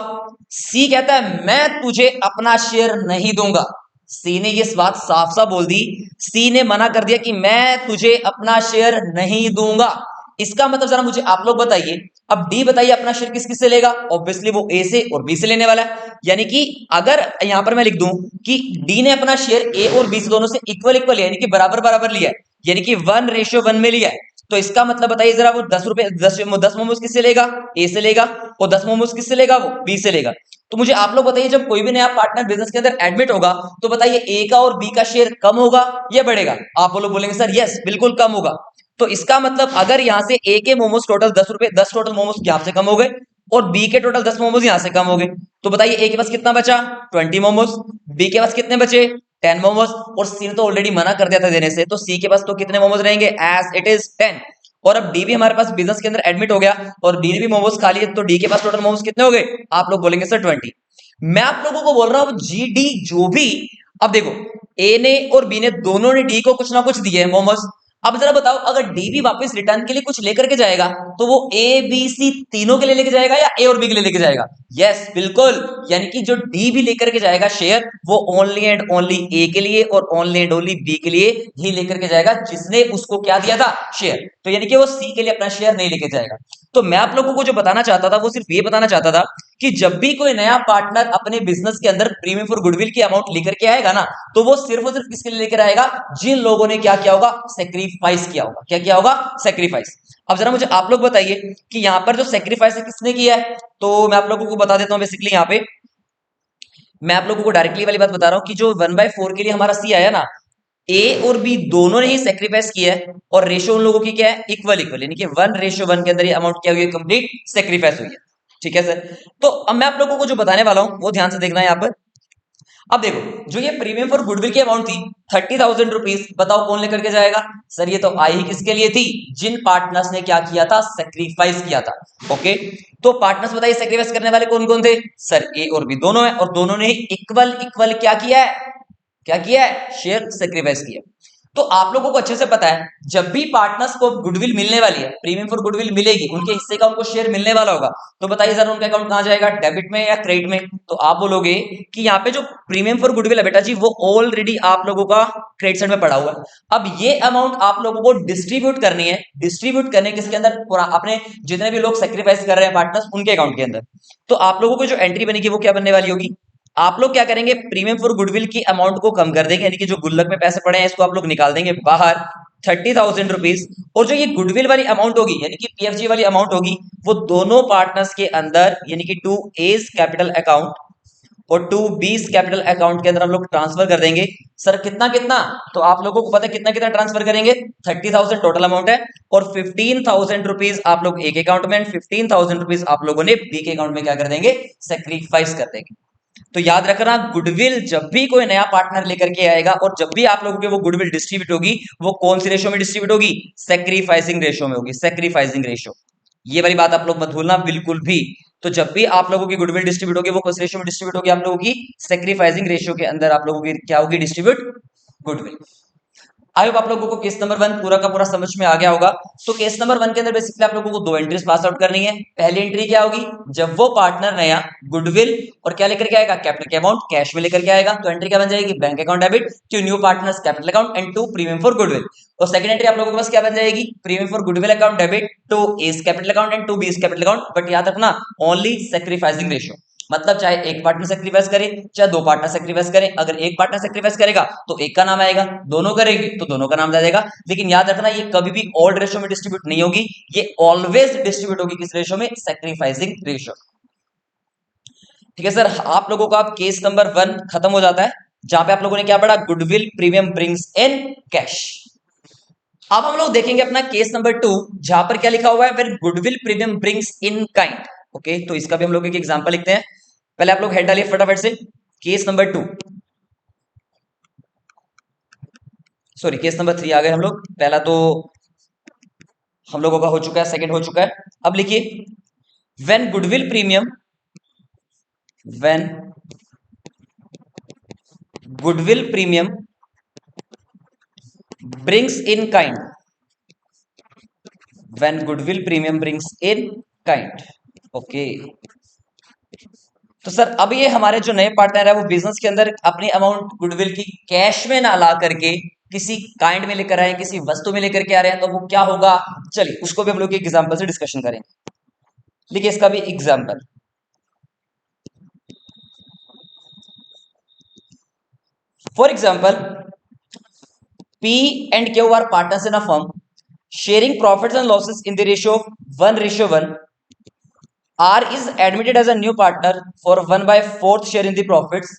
सी कहता है मैं तुझे अपना शेयर नहीं दूंगा। सी ने ये बात साफ साफ बोल दी, सी ने मना कर दिया कि मैं तुझे अपना शेयर नहीं दूंगा। इसका मतलब जरा मुझे आप लोग बताइए, अब डी बताइए अपना शेयर किस किस से लेगा? ऑब्वियसली वो ए से और बी से लेने वाला है। यानी कि अगर यहां पर मैं लिख दूं कि डी ने अपना शेयर ए और बी से दोनों से इक्वल इक्वल यानी कि बराबर बराबर लिया है, यानी कि 1:1 में लिया है, तो इसका मतलब बताइए जरा वो 10 रुपए 10 मोमोज किससे लेगा, ए से लेगा, और 10 मोमोज किससे लेगा, वो बी से लेगा। तो मुझे आप लोग बताइए जब कोई भी नया पार्टनर बिजनेस के अंदर एडमिट होगा तो बताइए ए का और बी का शेयर कम होगा या बढ़ेगा? आप लोग बोलेंगे सर यस बिल्कुल कम होगा। तो इसका मतलब अगर यहां से ए के मोमोज टोटल 10 रुपए, 10 टोटल मोमोज यहां से कम हो गए और बी के टोटल 10 मोमोज यहां से कम हो गए, तो बताइए ए के पास कितना बचा, 20 मोमोज, बी के पास कितने बचे, 10 मोमोज, और सी ने तो ऑलरेडी मना कर दिया था देने से, तो सी के पास तो कितने मोमोज रहेंगे, एज इट इज 10। और अब डी भी हमारे पास बिजनेस के अंदर एडमिट हो गया और डी ने भी मोमोज खा लिए, तो डी के पास टोटल मोमोज कितने हो गए? आप लोग बोलेंगे सर 20। मैं आप लोगों को बोल रहा हूं जी डी जो भी, अब देखो ए ने और बी ने दोनों ने डी को कुछ ना कुछ दिए मोमोज। अब जरा बताओ अगर डी भी वापस रिटर्न के लिए कुछ लेकर के जाएगा तो वो ए बी सी तीनों के लिए लेके जाएगा या ए और बी के लिए लेके जाएगा? यस बिल्कुल, यानी कि जो डी भी लेकर के जाएगा शेयर वो ओनली एंड ओनली ए के लिए और ओनली एंड ओनली बी के लिए ही लेकर के जाएगा जिसने उसको क्या दिया था, शेयर। तो यानी कि वो सी के लिए अपना शेयर नहीं लेके जाएगा। तो मैं आप लोगों को जो बताना चाहता था वो सिर्फ ये बताना चाहता था कि जब भी कोई नया पार्टनर अपने बिजनेस के अंदर प्रीमियम फॉर गुडविल की अमाउंट लेकर के आएगा ना, तो वो सिर्फ और सिर्फ किसके लिए लेकर आएगा, जिन लोगों ने क्या किया होगा, सेक्रीफाइस किया होगा। क्या किया होगा, सेक्रीफाइस। अब जरा मुझे आप लोग बताइए कि यहां पर जो सेक्रीफाइस है किसने किया है? तो मैं आप लोगों को बता देता हूं बेसिकली यहां पे मैं आप लोगों को डायरेक्टली वाली बात बता रहा हूं कि जो 1/4 के लिए हमारा सी आया ना, ए और बी दोनों ने ही सेक्रीफाइस किया है और रेशो उन लोगों की क्या है, इक्वल इक्वल, यानी कि 1:1 के अंदर ये अमाउंट क्या हुई है, कंप्लीट सेक्रीफाइस हुई है। ठीक है सर, तो अब मैं आप लोगों को जो बताने वाला हूं वो ध्यान से देखना है यहां पर। अब देखो जो ये प्रीमियम फॉर गुडविल की अमाउंट थी 30,000 रुपीज, बताओ कौन लेकर के जाएगा? सर ये तो आई ही किसके लिए थी, जिन पार्टनर्स ने क्या किया था, सेक्रीफाइस किया था। ओके, तो पार्टनर्स बताइए सेक्रीफाइस करने वाले कौन कौन थे? सर ए और बी दोनों है और दोनों ने इक्वल इक्वल क्या किया है, क्या किया है, शेयर सेक्रीफाइस किया। तो आप लोगों को अच्छे से पता है जब भी पार्टनर्स को गुडविल मिलने वाली है, प्रीमियम फॉर गुडविल मिलेगी, उनके हिस्से का उनको शेयर मिलने वाला होगा, तो बताइए जरा उनका अकाउंट कहां जाएगा, डेबिट में या क्रेडिट में? तो आप बोलोगे कि यहाँ पे जो प्रीमियम फॉर गुडविल है बेटा जी वो ऑलरेडी आप लोगों का क्रेडिट साइड में पड़ा हुआ है। अब ये अमाउंट आप लोगों को डिस्ट्रीब्यूट करनी है, डिस्ट्रीब्यूट करने किसके अंदर, अपने जितने भी लोग सेक्रीफाइस कर रहे हैं पार्टनर्स उनके अकाउंट के अंदर। तो आप लोगों को जो एंट्री बनेगी वो क्या बनने वाली होगी, आप लोग क्या करेंगे, प्रीमियम फॉर गुडविल की अमाउंट को कम कर देंगे, यानी कि जो गुल्लक में पैसे पड़े हैं इसको आप लोग निकाल देंगे बाहर 30,000 रुपीज, और जो ये गुडविल वाली अमाउंट होगी यानी कि पीएफजी वाली अमाउंट होगी वो दोनों पार्टनर्स के अंदर यानी कि टू एज कैपिटल अकाउंट और टू बीस कैपिटल अकाउंट के अंदर हम लोग ट्रांसफर कर देंगे। सर कितना कितना, तो आप लोगों को पता है कितना कितना ट्रांसफर करेंगे, 30,000 टोटल अमाउंट है और 15,000 रुपीज आप लोग एक अकाउंट में, 15,000 रुपीज आप लोगों ने बी के अकाउंट में क्या कर देंगे, सेक्रीफाइस कर देंगे। तो याद रखना गुडविल जब भी कोई नया पार्टनर लेकर के आएगा और जब भी आप लोगों की वो गुडविल डिस्ट्रीब्यूट होगी वो कौन सी रेशो में डिस्ट्रीब्यूट होगी, सेक्रीफाइसिंग रेशो में होगी, सेक्रीफाइसिंग रेशो। ये वाली बात आप लोग मत भूलना बिल्कुल भी। तो जब भी आप लोगों की गुडविल डिस्ट्रीब्यूट होगी वो किस रेशो में डिस्ट्रीब्यूट होगी, आप लोगों की सेक्रीफाइसिंग रेशो के अंदर आप लोगों की क्या होगी, डिस्ट्रीब्यूट गुडविल। आई होप आप लोगों को केस नंबर 1 पूरा का पूरा समझ में आ गया होगा। तो केस नंबर 1 के अंदर बेसिकली आप लोगों को दो एंट्रीज पास आउट करनी है। पहली एंट्री क्या होगी, जब वो पार्टनर नया गुडविल और क्या लेकर के आएगा, कैपिटल के अमाउंट कैश में लेकर के आएगा, तो एंट्री क्या बन जाएगी, bank account debit to new partners capital account and to premium for goodwill. और सेकंड एंट्री आप लोगों के पास क्या बन जाएगी, premium for goodwill account debit to A's capital account and to B's capital account. But याद रखना ओनली सैक्रिफाइसिंग रेशियो, मतलब चाहे एक पार्टनर सेक्रीफाइस करे चाहे दो पार्टनर सेक्रीफाइस करे, अगर एक पार्टनर सेक्रीफाइस करेगा तो एक का नाम आएगा, दोनों करेंगे तो दोनों का नाम आ जाएगा। लेकिन याद रखना ये कभी भी ऑड रेशियो में डिस्ट्रीब्यूट नहीं होगी, ये ऑलवेज डिस्ट्रीब्यूट होगी किस रेशियो में, सेक्रीफाइसिंग रेशियो। ठीक है सर, आप लोगों का केस नंबर 1 खत्म हो जाता है, जहां पे आप लोगों ने क्या पढ़ा, goodwill premium brings in cash. अब हम लोग देखेंगे अपना केस नंबर 2, जहां पर क्या लिखा हुआ है, where goodwill premium brings in kind. Okay, तो इसका भी हम लोग एक एग्जांपल लिखते हैं। पहले आप लोग हेड डालिए फटाफट से, case number 2, sorry case number 3 आ गए हम लोग। पहला तो हम लोगों का हो चुका है, सेकंड हो चुका है। अब लिखिए, when goodwill premium, when goodwill premium brings in kind, when goodwill premium brings in kind. Okay, तो सर अब ये हमारे जो नए पार्टनर है वो बिजनेस के अंदर अपनी अमाउंट गुडविल की कैश में ना ला करके किसी काइंड में लेकर आए, किसी वस्तु में लेकर के आ रहे हैं, तो वो क्या होगा, चलिए उसको भी हम लोग एक एग्जांपल से डिस्कशन करेंगे। देखिए इसका भी example, for example P and Q are partners in a firm sharing profits and losses in the ratio of 1:1. R is admitted as a new partner for 1/4 share in the profits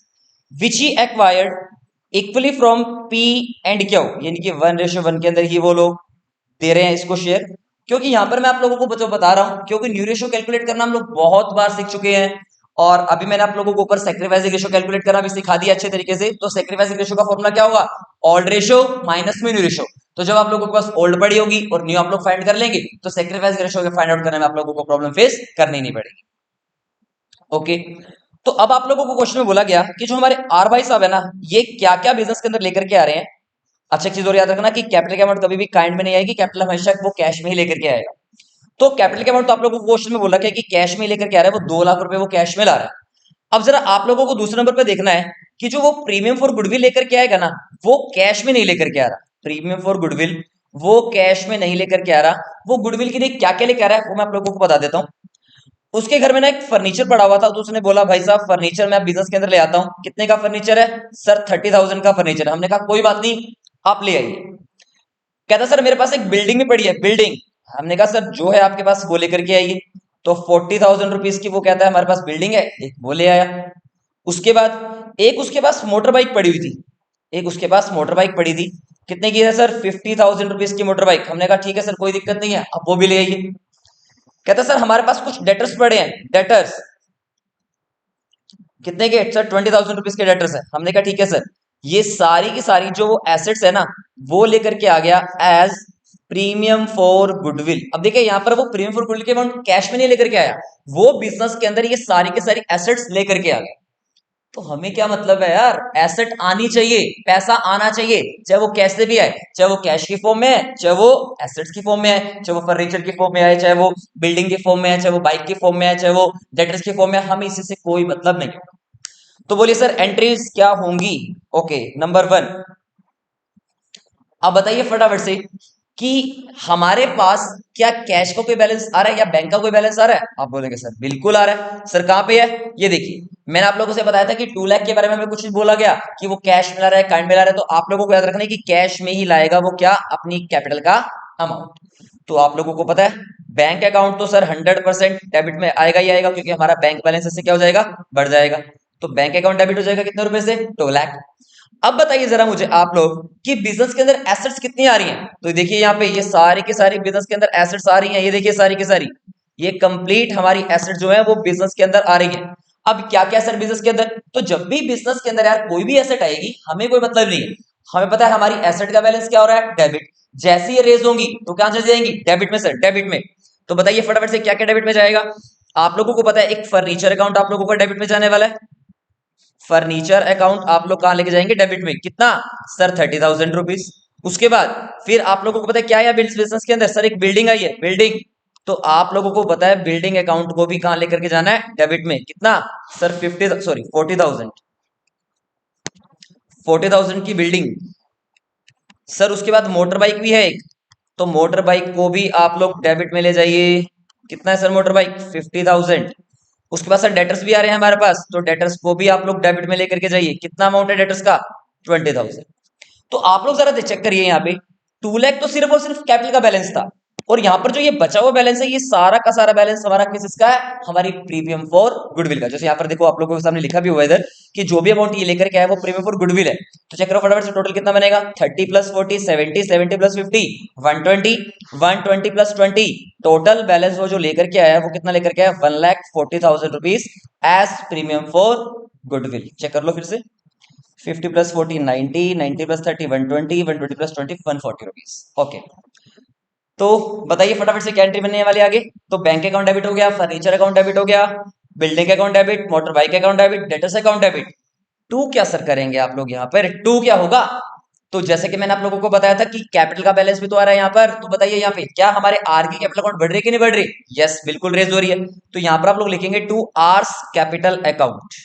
which he acquired equally from P and Q, यानी कि 1:1 के अंदर ही वो लोग दे रहे हैं इसको share. क्योंकि यहां पर मैं आप लोगों को बता रहा हूं क्योंकि न्यू रेशियो कैलकुलेट करना हम लोग बहुत बार सीख चुके हैं, और अभी मैंने आप लोगों को ऊपर सैक्रिफाइसिंग रेशियो कैलकुलेट करना भी सिखा दिया अच्छे तरीके से। तो सैक्रिफाइसिंग रेशियो का फॉर्मूला क्या होगा, ओल्ड रेशियो माइनस में न्यू रेशियो। तो जब आप लोगों के पास ओल्ड पड़ी होगी और न्यू आप लोग फाइंड कर लेंगे तो सैक्रिफाइसिंग रेशियो के फाइंड आउट करने में आप लोगों को प्रॉब्लम फेस करनी नहीं पड़ेगी। ओके, तो अब आप लोगों को क्वेश्चन में बोला गया कि जो हमारे आर भाई साहब है ना, ये क्या क्या बिजनेस के अंदर लेकर के आ रहे हैं। अच्छा चीज और याद रखना कि कैपिटल की अमाउंट कभी भी काइंड में नहीं आएगी, कैपिटल हमेशा वो कैश में ही लेकर के आएगा। तो कैपिटल की अमाउंट तो आप लोगों को क्वेश्चन में बोला गया कि कैश में लेकर के आ रहा है, वो 2 लाख रुपए वो कैश में ला रहा है। अब जरा आप लोगों को दूसरे नंबर पे देखना है कि जो वो प्रीमियम फॉर गुडविल लेकर के आएगा ना, वो कैश में नहीं लेकर के आ रहा। प्रीमियम फॉर गुडविल वो कैश में नहीं लेकर के आ रहा, वो गुडविल के लिए क्या क्या लेकर आ रहा है वो मैं आप लोगों को बता देता हूँ। उसके घर में ना एक फर्नीचर पड़ा हुआ था, तो उसने बोला भाई साहब फर्नीचर मैं बिजनेस के अंदर ले आता हूँ। कितने का फर्नीचर है सर, 30,000 का फर्नीचर है। हमने कहा कोई बात नहीं आप ले आइए। कहता सर मेरे पास एक बिल्डिंग भी पड़ी है, बिल्डिंग। हमने कहा सर जो है आपके पास वो लेकर के आइए। तो 40,000 रुपीज की वो कहता है हमारे पास बिल्डिंग है, एक वो ले आया। उसके बाद एक उसके पास मोटर बाइक पड़ी हुई थी, एक उसके पास मोटर बाइक पड़ी थी। कितने की है सर, 50,000 रुपीज की मोटर बाइक। हमने कहा ठीक है सर कोई दिक्कत नहीं है, आप वो भी ले आइए। कहता सर हमारे पास कुछ डेटर्स पड़े हैं, डेटर्स। कितने के सर, 20,000 रुपीज के डेटर्स है। हमने कहा ठीक है सर, ये सारी की सारी जो एसेट्स है ना वो लेकर के आ गया एज प्रीमियम फॉर गुडविल। अब देखिए यहाँ पर वो प्रीमियम फॉर गुडविल के अमाउंट कैश में नहीं लेकर के आया, वो बिजनेस के अंदर ये सारी की सारी एसेट्स लेकर के आ गया। तो हमें क्या मतलब है यार, एसेट आनी चाहिए, पैसा आना चाहिए, चाहे वो कैश से भी आए, चाहे वो कैश की फॉर्म में है, चाहे वो एसेट्स की फॉर्म में है, चाहे वो फर्नीचर की फॉर्म में आए, चाहे वो बिल्डिंग की फॉर्म में है, चाहे वो बाइक की फॉर्म में है, चाहे वो डेटर्स की फॉर्म में है, हमें इसी से कोई मतलब नहीं। तो बोलिए सर एंट्रीज क्या होंगी। ओके, नंबर 1, अब बताइए फटाफट से कि हमारे पास क्या कैश का कोई बैलेंस आ रहा है या बैंक का कोई बैलेंस आ रहा है। आप बोलेंगे सर बिल्कुल आ रहा है। सर कहां पे है, ये देखिए मैंने आप लोगों से बताया था कि 2 लाख के बारे में हमें कुछ बोला गया कि वो कैश में ला रहा है, काइंड में ला रहा है। तो आप लोगों को याद रखना है कि कैश में ही लाएगा वो क्या, अपनी कैपिटल का अमाउंट। तो आप लोगों को पता है बैंक अकाउंट तो सर 100% डेबिट में आएगा ही आएगा, क्योंकि हमारा बैंक बैलेंस इससे क्या हो जाएगा, बढ़ जाएगा। तो बैंक अकाउंट डेबिट हो जाएगा कितने रुपए से, 2 लाख। अब बताइए जरा मुझे आप लोग कि बिजनेस के अंदर एसेट्स कितनी आ रही हैं। तो देखिए यहाँ पे ये सारी की सारी बिजनेस के अंदर एसेट्स आ रही हैं, ये देखिए सारी की सारी, ये कंप्लीट हमारी एसेट जो है वो बिजनेस के अंदर आ रही है। अब क्या क्या एसेट बिजनेस के अंदर, तो जब भी बिजनेस के अंदर यार कोई भी एसेट आएगी हमें कोई मतलब नहीं है, हमें पता है हमारी एसेट का बैलेंस क्या हो रहा है, डेबिट। जैसे ही रेज होंगी तो कहां चली जाएंगी, डेबिट में सर, डेबिट में। तो बताइए फटाफट से क्या क्या डेबिट में जाएगा। आप लोगों को पता है एक फर्नीचर अकाउंट आप लोगों का डेबिट में जाने वाला है। फर्नीचर अकाउंट आप लोग कहां लेके जाएंगे, डेबिट में। कितना सर, 30,000 रुपीज। उसके बाद फिर आप लोगों को पता है क्या है बिजनेस के अंदर, सर एक बिल्डिंग आई है, बिल्डिंग। तो आप लोगों को पता है बिल्डिंग अकाउंट को भी कहां लेकर के जाना है, डेबिट में। कितना सर 40,000, 40,000 की बिल्डिंग। सर उसके बाद मोटर बाइक भी है एक, तो मोटर बाइक को भी आप लोग डेबिट में ले जाइए। कितना है सर मोटर बाइक, 50,000। उसके बाद सर डेटर्स भी आ रहे हैं हमारे पास, तो डेटर्स को भी आप लोग डेबिट में लेकर के जाइए। कितना अमाउंट है डेटर्स का, 20,000। तो आप लोग जरा चेक करिए यहाँ पे, 2 लाख तो सिर्फ और सिर्फ कैपिटल का बैलेंस था, और यहाँ पर जो ये बचा हुआ बैलेंस है, ये सारा का सारा बैलेंस हमारा किसका है, हमारी प्रीमियम फॉर गुडविल का। जैसे यहाँ पर देखो आप लोगों के सामने लिखा भी हुआ है इधर कि जो भी अमाउंट ये लेकर के आया वो प्रीमियम फॉर गुडविल है। तो चेक करो फटाफट से, टोटल कितना बनेगा, 30 plus 40 70, 70 plus 50 120, 120 plus 20। Total balance वो जो लेकर के आया है वो कितना लेकर के आया, 1,40,000 rupees as premium for goodwill. Check कर लो फिर से, 50 plus 40 90, 90 plus 30 120, 120 plus 20 140 rupees. Okay, तो बताइए फटाफट से क्या एंट्री बनने वाली है आगे। तो बैंक अकाउंट डेबिट हो गया, फर्नीचर अकाउंट डेबिट हो गया, building account debit, motor bike account debit, debtors account debit. To क्या सर करेंगे आप लोग यहाँ पर, टू क्या होगा। तो जैसे कि मैंने आप लोगों को बताया था कि कैपिटल का बैलेंस भी तो आ रहा है यहाँ पर, तो बताइए यहाँ पे क्या हमारे आर की कैपिटल अकाउंट बढ़ रही है कि नहीं बढ़ रही, यस बिल्कुल रेज हो रही है। तो यहाँ पर आप लोग लिखेंगे to R's capital account,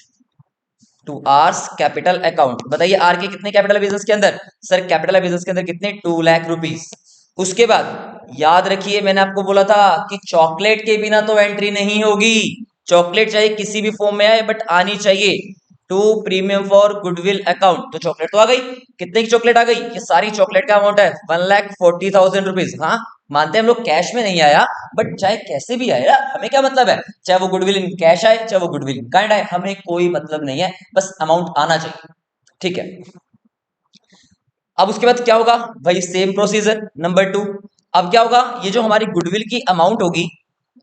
to R's capital account. बताइए आर के कितने कैपिटल है बिजनेस के अंदर, सर कैपिटल है बिजनेस के अंदर कितने, 2 लाख रुपीज। उसके बाद याद रखिए मैंने आपको बोला था कि चॉकलेट के बिना तो एंट्री नहीं होगी, चॉकलेट चाहे किसी भी फॉर्म में आए बट आनी चाहिए। To premium for goodwill account, तो चॉकलेट तो आ गई। कितने की चॉकलेट आ गई, ये सारी चॉकलेट का अमाउंट है 1,40,000 रुपीज। हाँ मानते हैं हम लोग कैश में नहीं आया, बट चाहे कैसे भी आए ना, हमें क्या मतलब है, चाहे वो गुडविल इन कैश आए चाहे वो गुडविल इन काइंड आए, हमें कोई मतलब नहीं है, बस अमाउंट आना चाहिए। ठीक है, अब उसके बाद क्या होगा, भाई सेम प्रोसीजर नंबर 2। अब क्या होगा, ये जो हमारी गुडविल की अमाउंट होगी,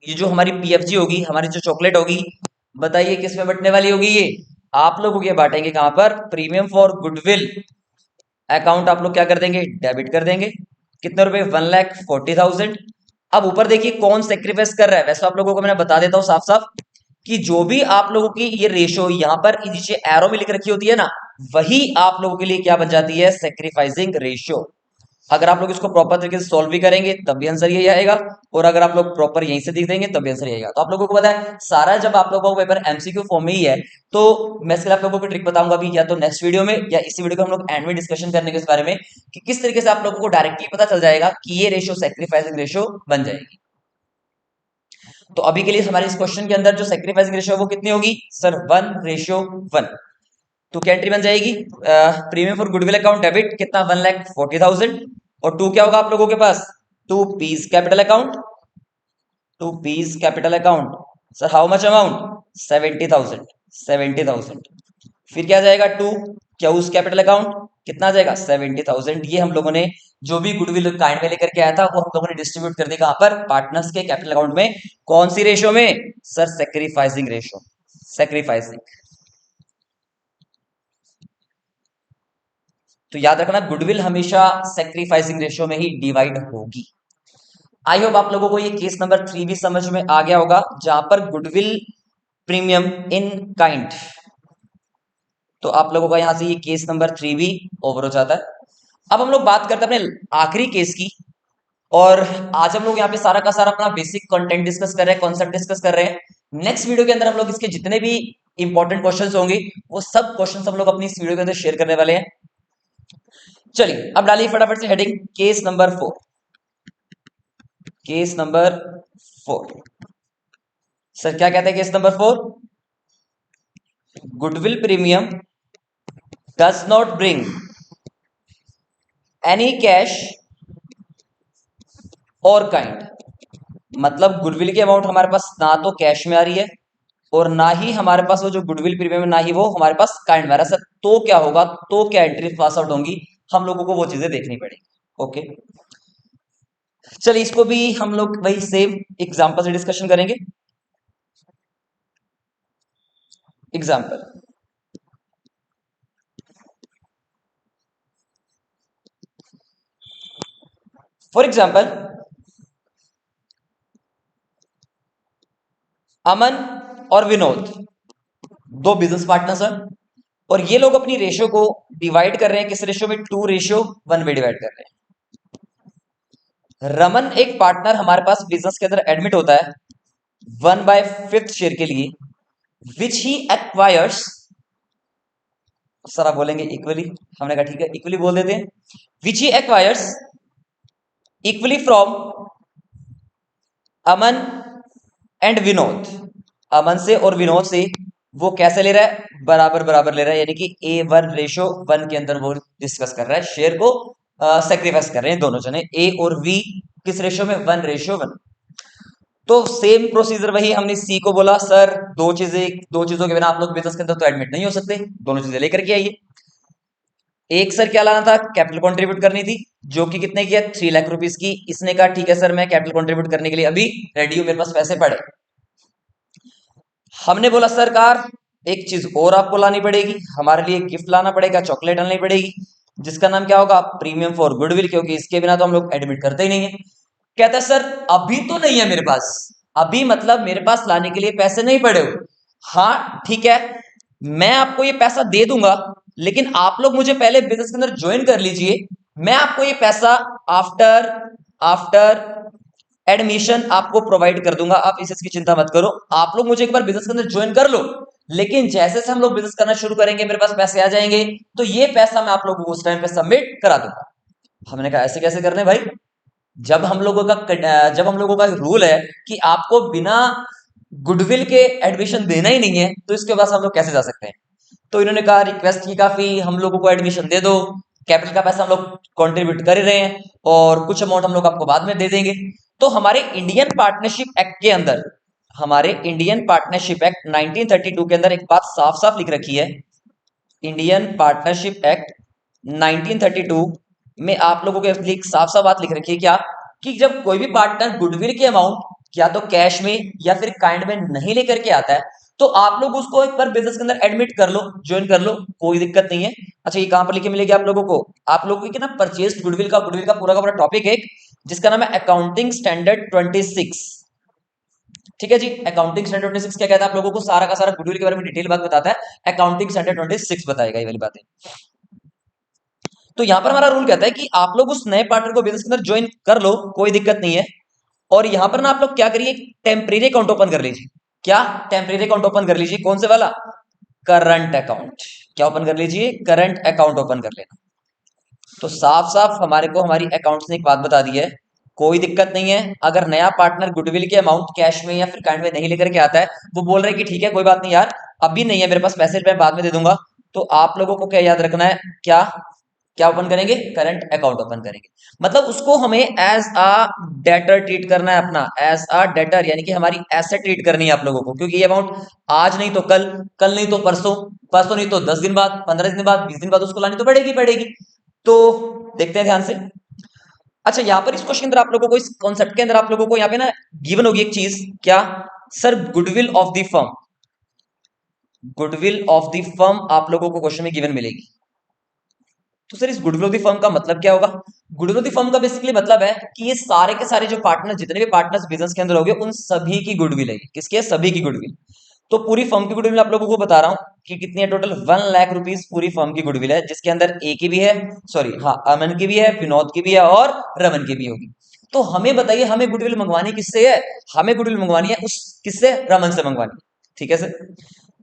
ये जो हमारी पीएफजी होगी, हमारी जो चॉकलेट होगी, बताइए किस में बंटने वाली होगी ये, आप लोग ये बांटेंगे कहां पर, प्रीमियम फॉर गुडविल अकाउंट आप लोग क्या कर देंगे, डेबिट कर देंगे। कितने रुपए, 1,40,000। अब ऊपर देखिए कौन सेक्रीफाइस कर रहा है, वैसे आप लोगों को मैंने बता देता हूं साफ साफ कि जो भी आप लोगों की ये रेशो यहां पर नीचे एरो में लिख रखी होती है ना, वही आप लोगों के लिए क्या बन जाती है, सेक्रीफाइसिंग रेशियो। अगर आप लोग इसको प्रॉपर तरीके से सॉल्व भी करेंगे तब भी आंसर यही आएगा, और अगर आप लोग प्रॉपर यहीं से देख देंगे तब भी आंसर यही आएगा। तो आप लोगों को पता है सारा जब आप लोगों का पेपर एमसीक्यू फॉर्म में ही है, तो मैं इसके लिए आप लोगों को ट्रिक बताऊंगा भी, या तो नेक्स्ट वीडियो में या इसी वीडियो को हम लोग एंड में डिस्कशन करने के इस बारे में कि किस तरीके से आप लोगों को डायरेक्टली पता चल जाएगा कि ये रेशियो सेक्रीफाइसिंग रेशियो बन जाएगी। तो अभी के लिए हमारे इस क्वेश्चन के अंदर जो सेक्रीफाइसिंग रेशियो वो कितनी होगी, सर 1:1। तो क्या एंट्री बन जाएगी, premium for goodwill account debit कितना, 1,40,000। और टू क्या होगा आप लोगों के पास, to peace capital account, to peace capital account. Sir how much amount, 70,000, 70,000। फिर क्या जाएगा, टू क्यूज कैपिटल अकाउंट, कितना आ जाएगा, 70,000। ये हम लोगों ने जो भी गुडविल काइंड में लेकर के आया था वो हम लोगों ने डिस्ट्रीब्यूट कर दिया कहां पर, पार्टनर्स के कैपिटल अकाउंट में। कौन सी रेशियो में, सर सेक्रीफाइसिंग रेशियो, सेक्रीफाइसिंग। तो याद रखना गुडविल हमेशा सेक्रीफाइसिंग रेशियो में ही डिवाइड होगी। आई होप आप लोगों को ये केस नंबर 3 भी समझ में आ गया होगा, जहां पर गुडविल प्रीमियम इन काइंड। तो आप लोगों का यहां से ये केस नंबर 3 भी ओवर हो जाता है। अब हम लोग बात करते हैं अपने आखिरी केस की, और आज हम लोग यहाँ पे सारा का सारा अपना बेसिक कंटेंट डिस्कस कर रहे हैं, कॉन्सेप्ट डिस्कस कर रहे हैं। नेक्स्ट वीडियो के अंदर हम लोग इसके जितने भी इंपॉर्टेंट क्वेश्चंस होंगे वो सब क्वेश्चंस हम लोग अपनी इस वीडियो के अंदर शेयर करने वाले हैं। चलिए अब डालिए फटाफट से heading case number 4, case number 4। Sir क्या कहते हैं case number 4, goodwill premium does not bring any cash और काइंड। मतलब गुडविल की अमाउंट हमारे पास ना तो कैश में आ रही है, और ना ही हमारे पास वो जो गुडविल प्रीमियम है ना ही वो हमारे पास काइंड में आ रहा है। सर तो क्या होगा, तो क्या एंट्री पास आउट होंगी, हम लोगों को वो चीजें देखनी पड़ेगी। ओके, चलिए इसको भी हम लोग वही सेम एग्जांपल से डिस्कशन करेंगे। एग्जांपल, फॉर एग्जांपल अमन और विनोद, दो बिजनेस पार्टनर्स हैं, और ये लोग अपनी रेशियो को डिवाइड कर रहे हैं किस रेशियो में, 2:1 में डिवाइड कर रहे हैं। रमन एक पार्टनर हमारे पास बिजनेस के अंदर एडमिट होता है 1/5 शेयर के लिए, विच ही एक्वायर्स, सर आप बोलेंगे इक्वली, हमने कहा ठीक है इक्वली बोल देते हैं, which he acquires equally from Aman and Vinod. Aman से और विनोद से वो कैसे ले रहा है, बराबर बराबर ले रहा है, यानी कि A1:1 के अंदर वो डिस्कस कर रहा है, शेयर को सेक्रीफाइस कर रहे हैं दोनों जने, ए और वी किस रेशियो में, 1:1। तो सेम प्रोसीजर वही, हमने सी को बोला सर दो चीजों के बिना आप लोग बिजनेस के अंदर तो एडमिट नहीं हो सकते, दोनों चीजें लेकर के आइए। एक सर क्या लाना था, कैपिटल कंट्रीब्यूट करनी थी, जो कि कितने की है, 3 लाख रुपीस की। इसने कहा ठीक है सर मैं कैपिटल कंट्रीब्यूट करने के लिए अभी रेडी हूं, मेरे पास पैसे पड़े। हमने बोला सरकार एक चीज और आपको लानी पड़ेगी, हमारे लिए गिफ्ट लाना पड़ेगा, चॉकलेट लानी पड़ेगी, जिसका नाम क्या होगा, प्रीमियम फॉर गुडविल, क्योंकि इसके बिना तो हम लोग एडमिट करते ही नहीं है। कहता है सर अभी तो नहीं है मेरे पास, अभी मतलब मेरे पास लाने के लिए पैसे नहीं पड़े हो। हाँ ठीक है, मैं आपको ये पैसा दे दूंगा, लेकिन आप लोग मुझे पहले बिजनेस के अंदर ज्वाइन कर लीजिए, मैं आपको ये पैसा आफ्टर आफ्टर एडमिशन आपको प्रोवाइड कर दूंगा, आप इस चीज की चिंता मत करो, आप लोग मुझे एक बार बिजनेस के अंदर ज्वाइन कर लो, लेकिन जैसे से हम लोग बिजनेस करना शुरू करेंगे मेरे पास पैसे आ जाएंगे, तो ये पैसा मैं आप लोगों को उस टाइम पे सबमिट करा दूंगा। हमने कहा ऐसे कैसे करने भाई, जब हम लोगों का रूल है कि आपको बिना गुडविल के एडमिशन देना ही नहीं है, तो इसके बाद हम लोग कैसे जा सकते हैं। तो इन्होंने कहा रिक्वेस्ट की काफी, हम लोगों को एडमिशन दे दो, कैपिटल का पैसा हम लोग कंट्रीब्यूट कर ही रहे हैं, और कुछ अमाउंट हम लोग आपको बाद में दे देंगे। तो हमारे इंडियन पार्टनरशिप एक्ट के अंदर, हमारे इंडियन पार्टनरशिप एक्ट 1932 के अंदर एक बात साफ साफ लिख रखी है। इंडियन पार्टनरशिप एक्ट 1932 में आप लोगों के लिए साफ साफ बात लिख रखी है क्या, कि जब कोई भी पार्टनर गुडविल की अमाउंट या तो कैश में या फिर काइंड में नहीं लेकर के आता है, तो आप लोग उसको एक बार बिजनेस के अंदर एडमिट कर लो, ज्वाइन कर लो, कोई दिक्कत नहीं है। अच्छा ये कहां पर लिखे मिलेगी आप लोगों को, आप लोगों की ना परचेज गुडविल का पूरा टॉपिक है, जिसका नाम है अकाउंटिंग स्टैंडर्ड 26। ठीक है जी, अकाउंटिंग स्टैंडर्ड 26 क्या कहता है आप लोगों को, सारा का सारा गुडविल के बारे में डिटेल बात बताता है, अकाउंटिंग स्टैंडर्ड 26 बताएगा ये वाली बातें। तो यहां पर हमारा रूल कहता है कि आप लोग उस नए पार्टनर को बिजनेस के अंदर ज्वाइन कर लो, कोई दिक्कत नहीं है, और यहां पर ना आप लोग क्या करिए, टेम्परेरी अकाउंट ओपन कर लीजिए। क्या, टेम्परेरी अकाउंट ओपन कर लीजिए, कौन से वाला, करंट अकाउंट। क्या ओपन कर लीजिए, करंट अकाउंट ओपन कर लेना। तो साफ साफ हमारे को हमारी अकाउंट्स ने एक बात बता दी है, कोई दिक्कत नहीं है, अगर नया पार्टनर गुडविल की अमाउंट कैश में या फिर काइंड में नहीं लेकर के आता है, वो बोल रहे हैं कि ठीक है कोई बात नहीं यार, अभी नहीं है मेरे पास पैसे, मैं बाद में दे दूंगा, तो आप लोगों को क्या याद रखना है, क्या क्या ओपन करेंगे, करंट अकाउंट ओपन करेंगे। मतलब उसको हमें एज अ डेटर ट्रीट करना है, अपना एज अ डेटर, यानी कि हमारी एसेट ट्रीट करनी है आप लोगों को, क्योंकि ये अमाउंट आज नहीं तो कल, कल नहीं तो परसों, परसों नहीं तो 10 दिन बाद, 15 दिन बाद, 20 दिन बाद उसको लानी तो पड़ेगी पड़ेगी। तो देखते हैं ध्यान से। अच्छा यहाँ पर इस क्वेश्चन के अंदर आप लोगों को, इस कॉन्सेप्ट के अंदर आप लोगों को यहाँ पे ना गिवन होगी एक चीज, क्या sir, goodwill of the firm, goodwill of the firm आप लोगों को क्वेश्चन में गिवन मिलेगी। तो सर इस गुडविल ऑफ द फर्म का मतलब क्या होगा, गुडविल ऑफ द फर्म का बेसिकली मतलब है कि ये सारे के सारे जो पार्टनर, जितने भी पार्टनर्स बिजनेस के अंदर होंगे, उन सभी की गुडविल है, किसकी है, सभी की गुडविल। तो पूरी फर्म की गुडविल आप लोगों को बता रहा हूं कि कितनी है, टोटल 1 लाख रुपीज पूरी फर्म की गुडविल है, जिसके अंदर ए की भी है, सॉरी हाँ अमन की भी है, विनोद की भी है, और रमन की भी होगी। तो हमें बताइए, हमें गुडविल मंगवानी किससे है, हमें गुडविल मंगवानी है उस किससे, रमन से मंगवानी है। ठीक है सर,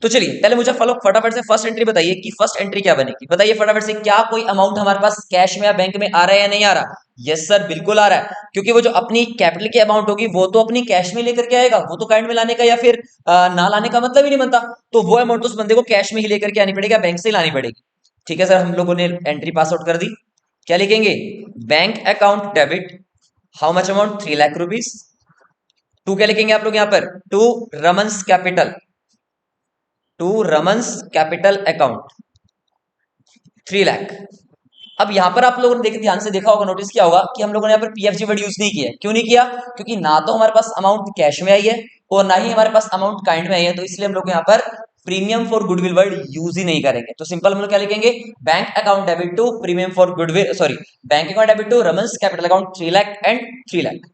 तो चलिए पहले मुझे फॉलो फटाफट से फर्स्ट एंट्री बताइए कि फर्स्ट एंट्री क्या बनेगी, बताइए फटाफट से, क्या कोई अमाउंट हमारे पास कैश में या बैंक में आ रहा है या नहीं आ रहा। यस सर बिल्कुल आ रहा है, क्योंकि वो जो अपनी कैपिटल की अमाउंट होगी वो तो अपनी कैश में लेकर के आएगा, वो तो काइंड में लाने का या फिर ना लाने का मतलब ही नहीं बनता, तो वो अमाउंट उस बंदे को कैश में ही लेकर के आनी पड़ेगी, बैंक से ही लानी पड़ेगी। ठीक है सर, हम लोगों ने एंट्री पास आउट कर दी। क्या लिखेंगे, bank account debit, how much amount, 3 lakh rupees. To क्या लिखेंगे आप लोग यहाँ पर, to Raman's capital, to Raman's capital account 3 lakh. अब यहां पर आप लोगों ने देखे, ध्यान से देखा होगा, नोटिस किया होगा कि हम लोगों ने यहाँ पर पीएफजी वर्ड यूज नहीं किया। क्यों नहीं किया, क्योंकि ना तो हमारे पास अमाउंट कैश में आई है और ना ही हमारे पास अमाउंट काइंड में आई है, तो इसलिए हम लोग यहाँ पर premium for goodwill word use ही नहीं करेंगे। तो सिंपल हम लोग क्या लिखेंगे, bank account debit to premium for goodwill, sorry bank account debit to Raman's capital account 3 lakh and 3 lakh.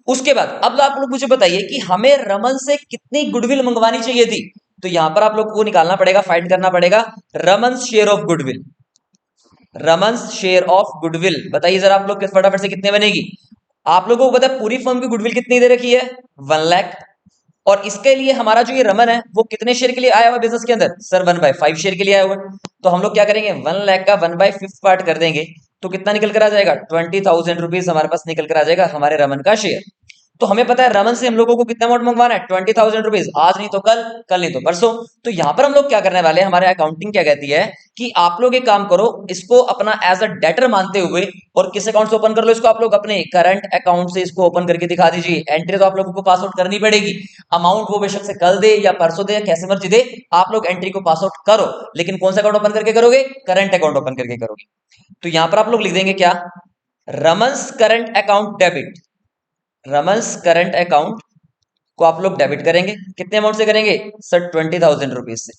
उसके बाद अब आप लोग मुझे बताइए कि हमें रमन से कितनी गुडविल मंगवानी चाहिए थी। तो यहां पर आप लोगों को निकालना पड़ेगा, फाइंड करना पड़ेगा Raman's share of goodwill. Raman's share of goodwill बताइए जरा आप लोग फटाफट से कितने बनेगी। आप लोगों को पता है पूरी फर्म की गुडविल कितनी दे रखी है, 1 लाख। और इसके लिए हमारा जो ये रमन है वो कितने शेयर के लिए आया हुआ बिजनेस के अंदर, सर 1/5 शेयर के लिए आया हुआ। तो हम लोग क्या करेंगे, 1 लाख का 1/5 पार्ट कर देंगे, तो कितना निकल कर आ जाएगा, 20,000 रुपीज हमारे पास निकल कर आ जाएगा हमारे रमन का शेयर। तो हमें पता है रमन से हम लोगों को कितना अमाउंट मंगवाना है, 20,000 रुपीज, आज नहीं तो कल, कल नहीं तो परसों। तो यहां पर हम लोग क्या करने वाले हैं, हमारे अकाउंटिंग क्या कहती है कि आप लोग एक काम करो, इसको अपना एज अ डेटर मानते हुए, और किस अकाउंट से ओपन कर लो इसको, आप लोग अपने करंट अकाउंट से इसको ओपन करके दिखा दीजिए। एंट्री तो आप लोगों को पास आउट करनी पड़ेगी, अमाउंट वो बेशक से कल दे या परसों दे या कैसे मर्जी दे, आप लोग एंट्री को पास आउट करो, लेकिन कौन सा अकाउंट ओपन करके करोगे, करंट अकाउंट ओपन करके करोगे। तो यहां पर आप लोग लिख देंगे क्या, Raman's current account debit. Raman's current account को आप लोग डेबिट करेंगे, कितने अमाउंट से करेंगे सर, 20,000 रुपीज से।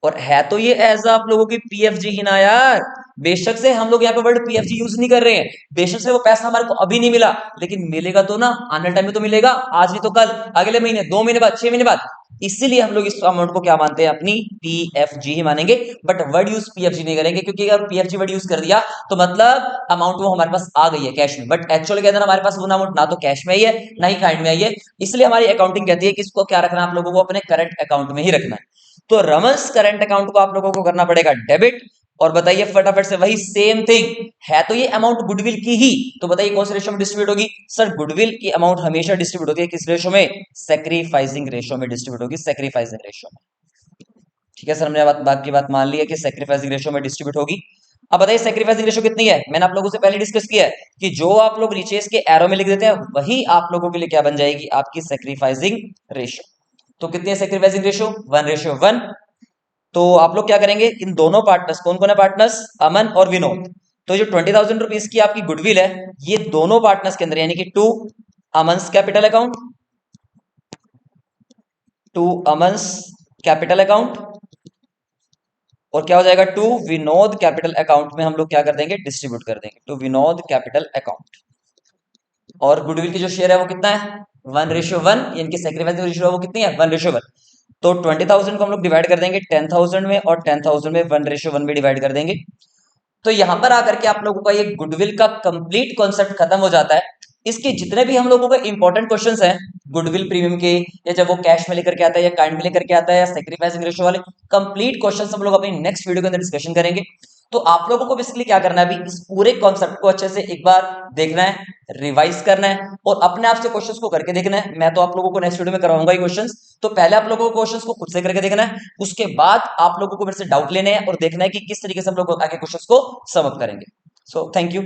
और है तो ये एज आप लोगों की पीएफजी ही ना यार, बेशक से हम लोग यहाँ पे वर्ड पीएफजी यूज नहीं कर रहे हैं, बेशक से वो पैसा हमारे को अभी नहीं मिला, लेकिन मिलेगा तो ना, आने टाइम में तो मिलेगा, आज नहीं तो कल, अगले महीने, 2 महीने बाद, 6 महीने बाद। इसीलिए हम लोग इस अमाउंट को क्या मानते हैं, अपनी पीएफजी ही मानेंगे, बट वर्ड यूज पीएफजी नहीं करेंगे, क्योंकि अगर पीएफजी वर्ड यूज कर दिया तो मतलब अमाउंट वो हमारे पास आ गई है कैश में, बट एक्चुअली के अंदर हमारे पास वो अमाउंट ना तो कैश में ही है ना ही काइंड में आई है। इसलिए हमारी अकाउंटिंग कहती है कि इसको क्या रखना, आप लोगों को अपने करंट अकाउंट में ही रखना है। तो रमन्स करंट अकाउंट को आप लोगों को करना पड़ेगा डेबिट। और बताइए फटाफट से वही सेम थिंग, है तो ये अमाउंट गुडविल की ही, तो बताइए कौन से रेशो में डिस्ट्रीब्यूट होगी, सर गुडविल की अमाउंट हमेशा डिस्ट्रीब्यूट होती है किस रेशो में, सैक्रिफाइसिंग रेशो में डिस्ट्रीब्यूट होगी, सैक्रिफाइसिंग रेशो में। ठीक है सर, हमने बात की बात मान ली है कि सैक्रिफाइसिंग रेशो में डिस्ट्रीब्यूट होगी। अब बताइए सैक्रिफाइसिंग रेशो कितनी है, मैंने आप लोगों से पहले डिस्कस किया है कि जो आप लोग नीचे इसके एरो में लिख देते हैं वही आप लोगों के लिए क्या बन जाएगी, आपकी सैक्रिफाइसिंग रेशो। तो कितनी है सैक्रिफाइसिंग रेशो, 1:1। तो आप लोग क्या करेंगे, इन दोनों पार्टनर्स, कौन कौन है पार्टनर्स, अमन और विनोद, तो जो 20,000 रुपीज की आपकी गुडविल है, ये दोनों पार्टनर्स के अंदर, यानी कि to Aman's capital account, to Aman's capital account, और क्या हो जाएगा, टू विनोद कैपिटल अकाउंट में हम लोग क्या कर देंगे, डिस्ट्रीब्यूट कर देंगे, टू विनोद कैपिटल अकाउंट। और गुडविल की जो शेयर है वो कितना है, 1:1, इनकी सैक्रिफाइस रेशियो है वो कितनी है, 1:1। तो 20,000 को हम लोग डिवाइड कर देंगे 10,000 में, और 10,000 में 1:1 में डिवाइड कर देंगे। तो यहां पर आकर के आप लोगों का ये गुडविल का कंप्लीट कॉन्सेप्ट खत्म हो जाता है। इसके जितने भी हम लोगों के इंपॉर्टेंट क्वेश्चंस हैं गुडविल प्रीमियम के, या जब वो कैश में लेकर के आता है या काइंड में लेकर के आता है या सैक्रिफाइसिंग रेशियो वाले कंप्लीट क्वेश्चंस हम लोग अपनी नेक्स्ट वीडियो के अंदर डिस्कशन करेंगे। तो आप लोगों को बेसिकली क्या करना है, अभी इस पूरे कॉन्सेप्ट को अच्छे से एक बार देखना है, रिवाइज करना है, और अपने आप से क्वेश्चंस को करके देखना है। मैं तो आप लोगों को नेक्स्ट वीडियो में करवाऊंगा ही क्वेश्चंस, तो पहले आप लोगों को क्वेश्चंस को खुद से करके देखना है, उसके बाद आप लोगों को मेरे से डाउट लेने हैं और देखना है कि किस तरीके से हम लोग आगे क्वेश्चंस को सम अप करेंगे। So thank you.